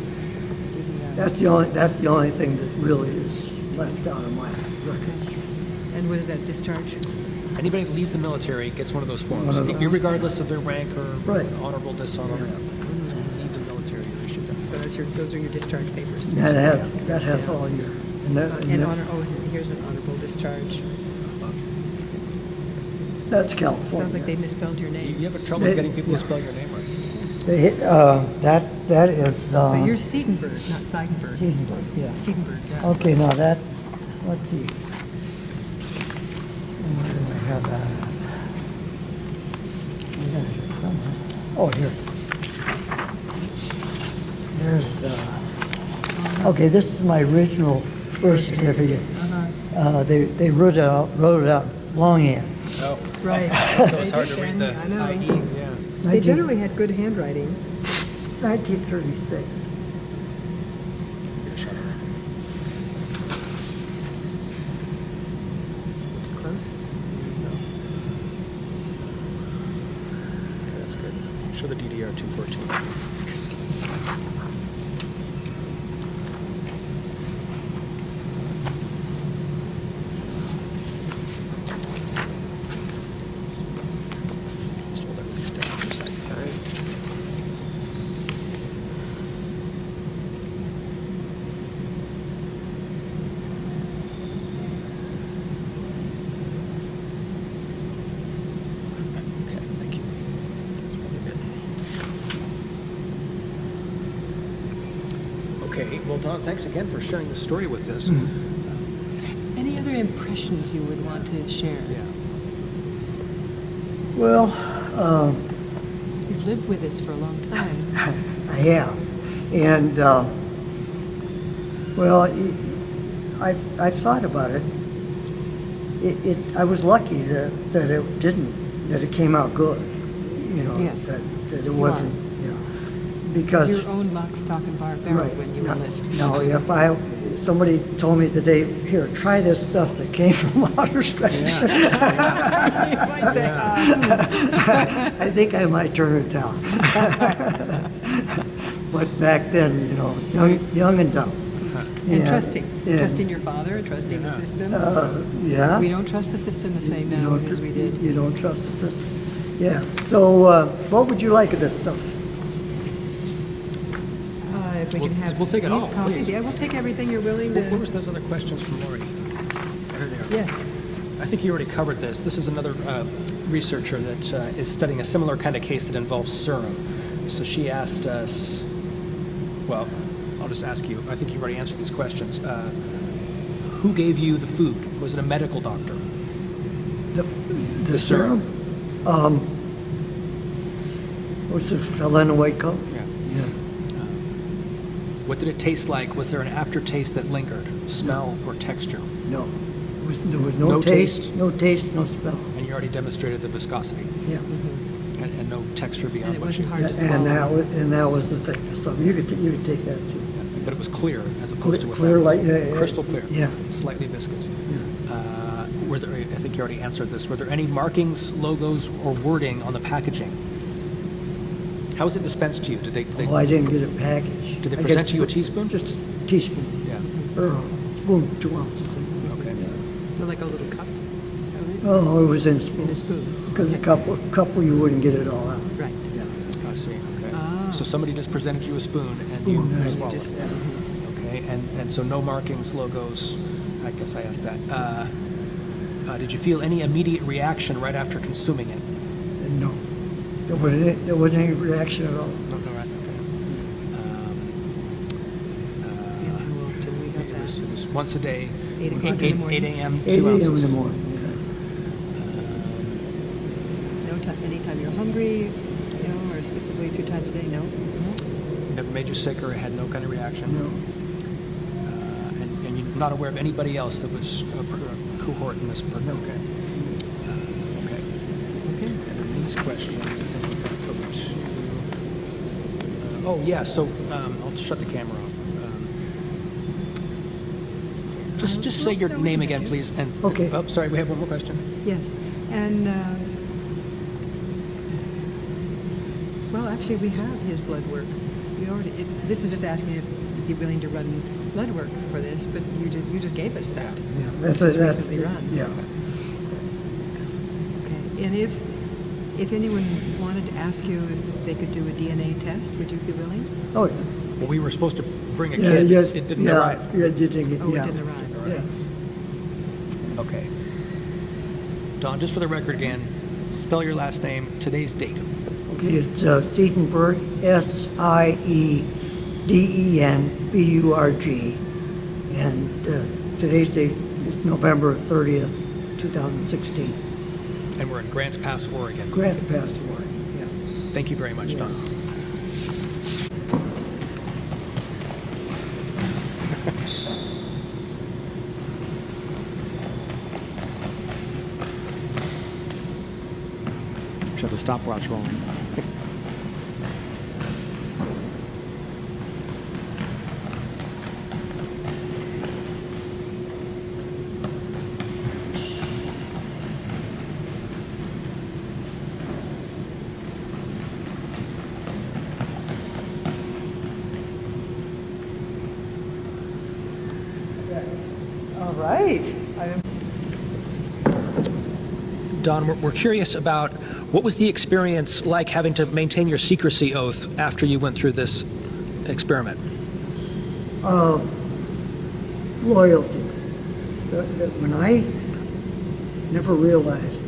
DDR. that's the only thing that really is left out of my records. And what is that, discharge? Anybody that leaves the military gets one of those forms, One of those. regardless of their rank or Right. honorable, dishonorable. So when you leave the military, you're issued that. So those are your discharge papers. That has all your and that, And here's an honorable discharge. that's California. Sounds like they misspelled your name. You have trouble They- getting people yeah. to spell your name right. That is So you're Siedenburg, not Siedenburg. Siedenburg, yeah. Siedenburg, yeah. Okay, now that, let's see. Where do I have that at? I got it here somewhere. Oh, here. There's, okay, this is my original birth certificate. Uh-huh. They wrote it out longhand. Oh, Right. so it's hard to read the I know. IE. Yeah. They generally had good handwriting. 1936. Close. Okay, that's good. Show the DDR 214. Just hold that release down for a second. Sorry. Okay, thank you. That's probably good. Okay, well, Don, thanks again for sharing the story with us. Any other impressions you would want to share? Yeah. Well, You've lived with us for a long time. I have, and well, I've thought about it. I was lucky that it came out good. You know, Yes. that it You wasn't. You know, because Your own lock, stock, and barrel when you enlist. No, if somebody told me today, here, try this stuff that came from outer space, You might say, I think I might turn it down. But back then, young and dumb. and trusting your father, trusting the system. Yeah. We don't trust the system the same now as we did. You don't trust the system. Yeah. So, what would you like of this stuff? If we can have we'll take it these all, copies. please. Yeah, we'll take everything you're willing to. What was those other questions from Lori? There they are. Yes. I think you already covered this. This is another researcher that is studying a similar kind of case that involves serum. So she asked us, well, I'll just ask you. I think you already answered these questions. Who gave you the food? Was it a medical doctor? The serum? Was the fella in the white coat? Yeah. Yeah. What did it taste like? Was there an aftertaste that lingered? Smell or texture? No. There was no No taste, taste? no taste, no smell. And you already demonstrated the viscosity Yeah. and no texture beyond And it what wasn't you. hard to And swallow. that was the thickness. So you could take that too. But it was clear as opposed to Clear without. like yeah, Crystal clear. Yeah. Slightly viscous. Yeah. Were there? I think you already answered this. Were there any markings, logos, or wording on the packaging? How was it dispensed to you? Did they Oh, I didn't get a package. Did they I present get you a teaspoon? Just a teaspoon. Yeah. Or a spoon for 2 ounces. Okay. So like a little cup. Oh, it was in a In spoon. a spoon. Because a couple you wouldn't get it all out. Right. Yeah. I see. Okay. Ah. So somebody just presented you a spoon and Spoon, you and swallowed. just- it. Okay. And so no markings, logos. I guess I asked that. Did you feel any immediate reaction right after consuming it? And no. There wasn't any reaction at all. No, right. Okay. Yeah, how often we got It was that? once a day. 8 o'clock in the morning. 8 a.m. 8 2 a.m. ounces. in the morning. No time, anytime you're hungry, or specifically 3 times a day, no? Never made you sick or had no kind of reaction. No. And you're not aware of anybody else that was a cohort in this program. No. Okay. Okay. Okay. And then these questions, I think we've got covered too. Oh yeah. So I'll shut the camera off. Just say your no, name we can again, do. please. And Okay. Oh, sorry. We have one more question. Yes. And, well, actually, we have his blood work. We already, this is just asking if you'd be willing to run blood work for this, but you just gave us that. Yeah. It's just recently run. Yeah. Okay. And if anyone wanted to ask you if they could do a DNA test, would you be willing? Oh, yeah. Well, we were supposed to bring a Yeah, kid. yes, It didn't yeah, arrive. Yeah, it didn't. Oh, Yeah. it didn't arrive. Yeah. Okay. Don, just for the record again, spell your last name, today's date. Okay, it's Siedenburg, Siedenburg, and today's date is November 30th, 2016. And we're in Grants Pass, Oregon. Grant passed away. Yeah. Thank you very much, Yeah. Don. Should have the stopwatch rolling. All right. Don, we're curious about what was the experience like having to maintain your secrecy oath after you went through this experiment? Loyalty. When I never realized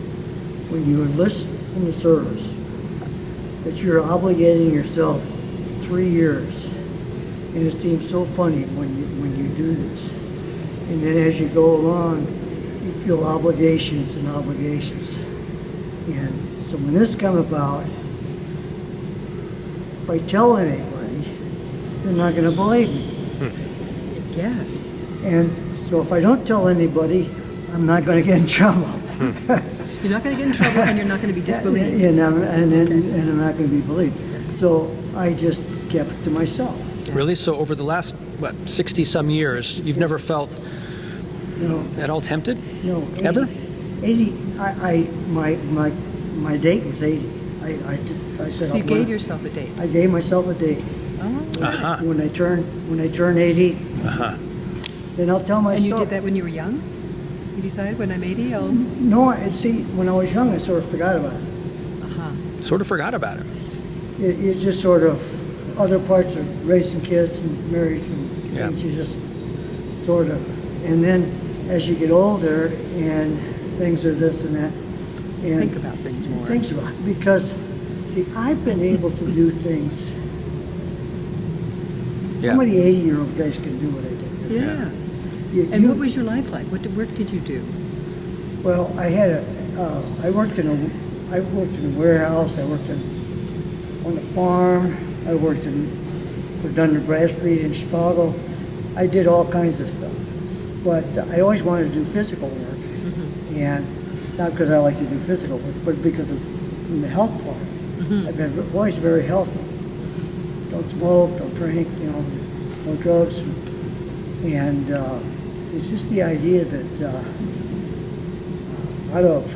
when you enlist in the service that you're obligating yourself 3 years, and it seems so funny when you do this, and then as you go along, you feel obligations and obligations, and so when this come about, if I tell anybody, they're not going to believe me. Yes. And so if I don't tell anybody, I'm not going to get in trouble. You're not going to get in trouble, and you're not going to be disbelieved. And I'm not going to be believed. So I just kept it to myself. Really? So over the last, 60 some years, you've never felt No, at all tempted? no. Ever? 80. My date was 80. I said. So you gave yourself a date. I gave myself a date. Oh. Uh-huh. When I turn 80, Uh-huh. then I'll tell my And story. you did that when you were young? You decided when I'm 80, I'll... No, see, when I was young, I sort of forgot about it. Uh-huh. Sort of forgot about it. It's just sort of other parts of raising kids and marriage and Yeah. things. You just sort of, and then as you get older and things are this and that, and Think about things more. things about because see, I've been able to do things. Yeah. How many 80-year-old guys can do what I did? Yeah. You- And you- what was your life like? What work did you do? Well, I worked in a warehouse. I worked on the farm. I worked for Dunder Bradstreet in Chicago. I did all kinds of stuff, but I always wanted to do physical work, and not because I like to do physical work, but because of from the health part. I've been always very healthy. Don't smoke, don't drink, no drugs, and it's just the idea that. Out of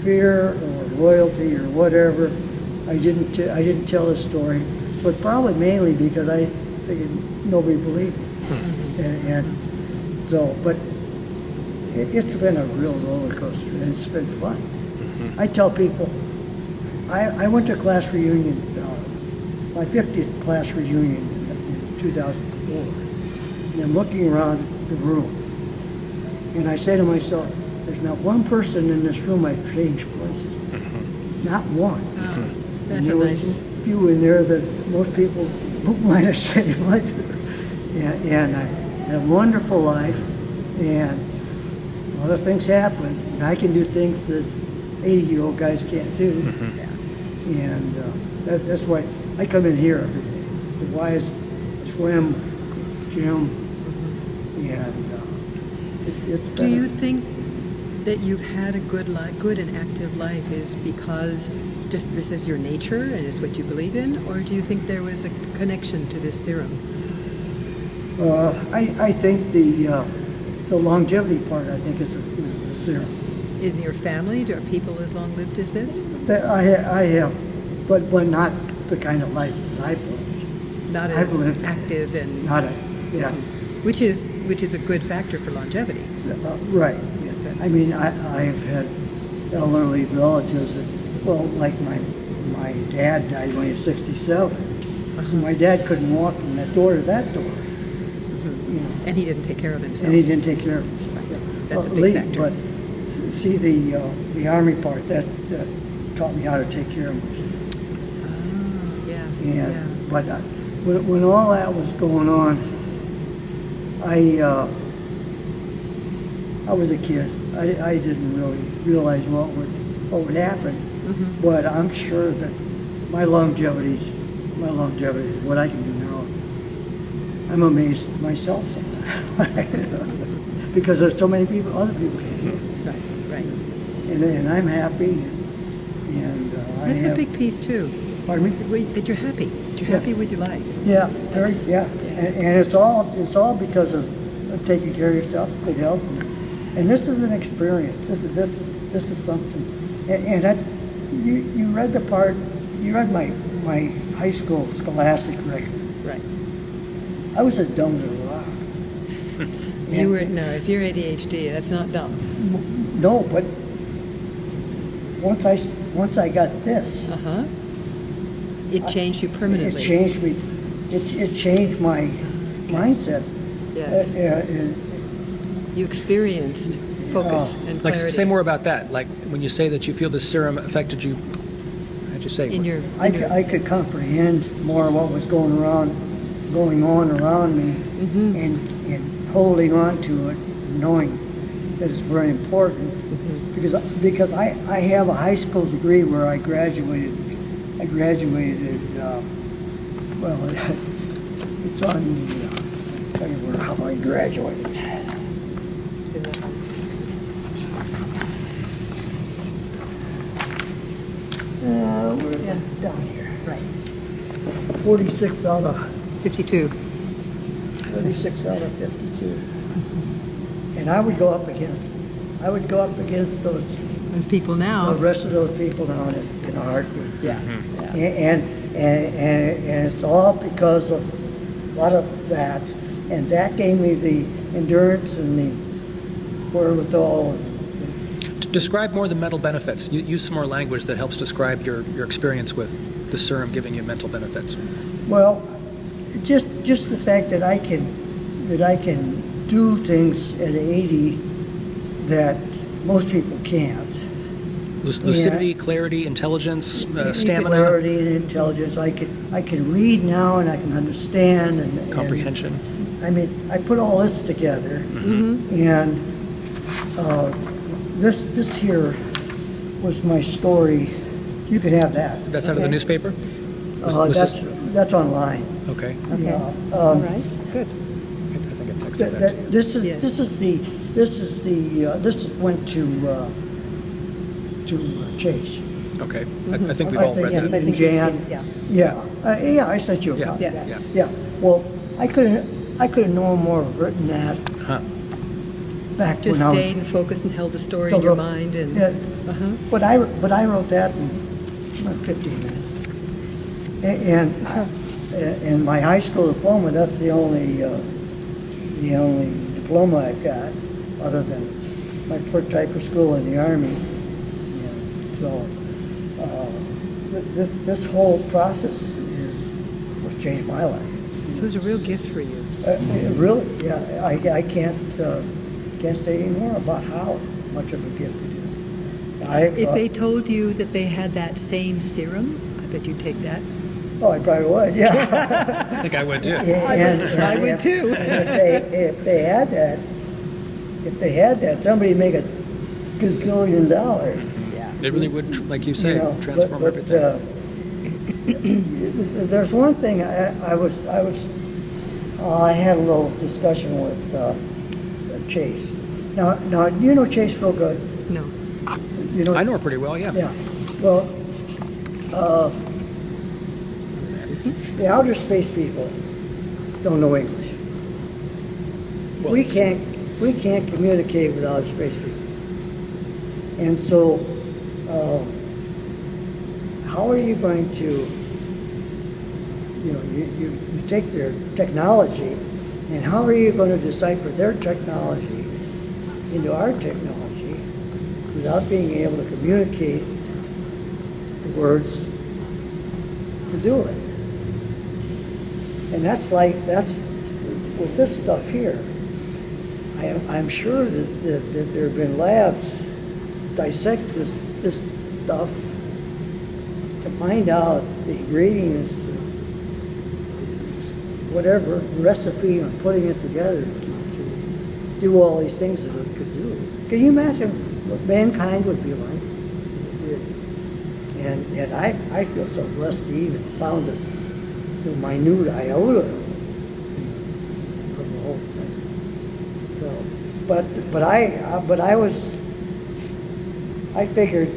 fear or loyalty or whatever, I didn't tell this story, but probably mainly because I figured nobody believed me, and so. But it's been a real roller coaster, and it's been fun. I tell people, I went to a class reunion, my 50th class reunion in 2004, and I'm looking around the room, and I say to myself, there's not one person in this room I've changed places with. Not one. That's And there a was nice... a few in there that most people might have changed places. And I had a wonderful life, and a lot of things happen. And I can do things that 80-year-old guys can't do. And that's why I come in here every day. The wise swim, gym, and it's been Do you think that you've had a good and active life is because just this is your nature and is what you believe in, or do you think there was a connection to this serum? I think the longevity part, I think, is the serum. In your family, are people as long lived as this? That I have, but not the kind of life that I've lived. Not I've as lived- active and Not a, yeah, which is a good factor for longevity. right. Yeah. I mean, I've had elderly relatives that, well, like my dad died when he was 67. My dad couldn't walk from that door to that door. And he didn't take care of himself. And he didn't take care of himself. That's a big factor. But see the Army part, that taught me how to take care of myself. But when all that was going on, I was a kid. I didn't really realize what would happen. But I'm sure that my longevity is what I can do now. I'm amazed myself sometimes because there's so many other people can't do it. Right. And I'm happy. And That's a big piece too. Pardon me? That you're happy. You're happy with your life. Yeah, Yeah. and it's all because of taking care of yourself, good health, and this is an experience. This is something. And you read the part. You read my high school scholastic record. Right. I was a dumb little rock. If you're ADHD, that's not dumb. No, but once I got this, It changed you permanently. it changed me. It changed my mindset. Yes. You experienced focus and Like, clarity. say more about that. Like, when you say that you feel the serum affected you, how'd you say? I could comprehend more what was going on around me, and holding on to it, knowing that it's very important. Because I have a high school degree where I graduated. Well, it's on the. Tell you how I graduated. See that? Where is it? Down here. Right. 46 out of 52. 46 out of 52. And I would go up against those Those people the now. rest of those people now in a heartbeat. Yeah. And it's all because of a lot of that, and that gave me the endurance and the wherewithal. Describe more the mental benefits. Use some more language that helps describe your experience with the serum giving you mental benefits. Well, just the fact that I can do things at 80 that most people can't. Lucidity, clarity, intelligence, stamina, Clarity and intelligence. I can read now and I can understand and comprehension. I mean, I put all this together, and this here was my story. You can have that. That's out of the newspaper? That's online. Okay. Okay. Yeah, All right. Good. I think I texted that to you. This went to Chase. Okay. I think we've all read Yes, I that. think Jan. we've seen- Yeah, I sent you a Yeah. copy. Yes. of that. Yeah. Yeah. Well, I could have no more written that Huh. back Just when I was. stayed and focused and held the story in your mind and. Yeah. Uh-huh. But I wrote that in about 15 minutes. And my high school diploma, that's the only diploma I've got, other than my clerk typer school in the Army. And so this whole process was changed my life. So it was a real gift for you. It really, yeah. I can't say any more about how much of a gift it is. If they told you that they had that same serum, I bet you'd take that. Oh, I probably would, yeah. I think I would too. I would too. And if they had that, somebody'd make $1 gazillion. Yeah. It really would, like you say, You know, transform but, everything. There's one thing I had a little discussion with Chase. Now you know Chase real good. No. You know. I know her pretty well, yeah. Yeah. Well, the outer space people don't know English. Well, We can't communicate with outer space people. And so, how are you going to, you take their technology, and how are you going to decipher their technology into our technology without being able to communicate the words to do it? And that's with this stuff here. I'm sure that there have been labs dissect this stuff to find out the ingredients, whatever recipe, and putting it together to do all these things that it could do. Can you imagine what mankind would be like? And I feel so blessed to even have found the minute iota of the whole thing. So, but I figured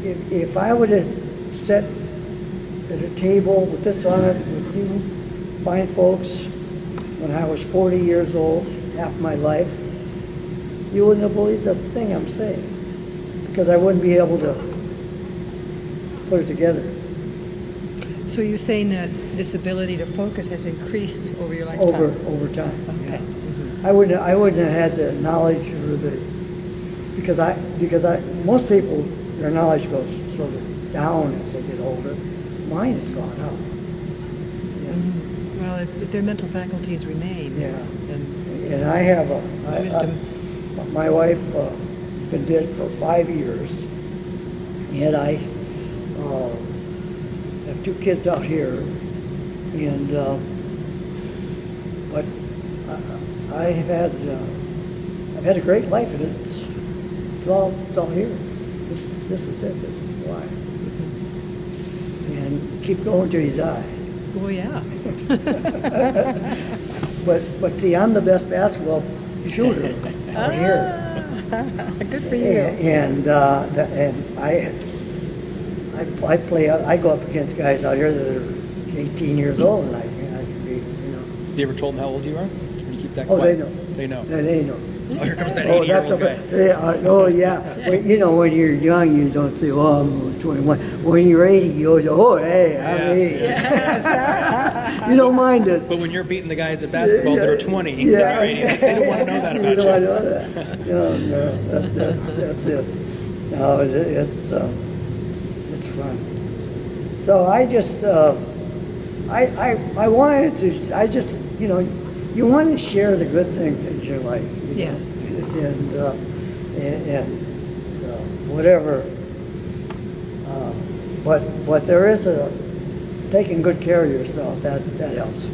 if I would have sat at a table with this on it with you fine folks when I was 40 years old, half my life, you wouldn't have believed the thing I'm saying, because I wouldn't be able to put it together. So you're saying that this ability to focus has increased over your lifetime? Over time. Okay. Yeah. I wouldn't have had the knowledge or because most people, their knowledge goes sort of down as they get older. Mine has gone up. Yeah. Well, if their mental faculties remain. Yeah. Then And I have wisdom. My wife has been dead for 5 years, and I have 2 kids out here, and but I've had a great life, and it's all here. This is it. This is why. And keep going till you die. Oh, yeah. But see, I'm the best basketball shooter out here. Good for you. And I I go up against guys out here that are 18 years old, and I can be, You ever told them how old you are? Or do you keep that Oh, quiet? they know. They know. They know. Oh, here comes that Oh, 80-year-old guy. oh, yeah. When you're young, you don't say, "Oh, I'm 21." When you're 80, you always, "Oh, hey, I'm 80." You don't mind it. But when you're beating the guys at basketball that are 20, Yeah, they don't want to know that about you. you. Don't want to know that. No, that's it. No, it's fun. So I just, I wanted to, you want to share the good things in your life. Yeah. And whatever. But there is taking good care of yourself. That helps.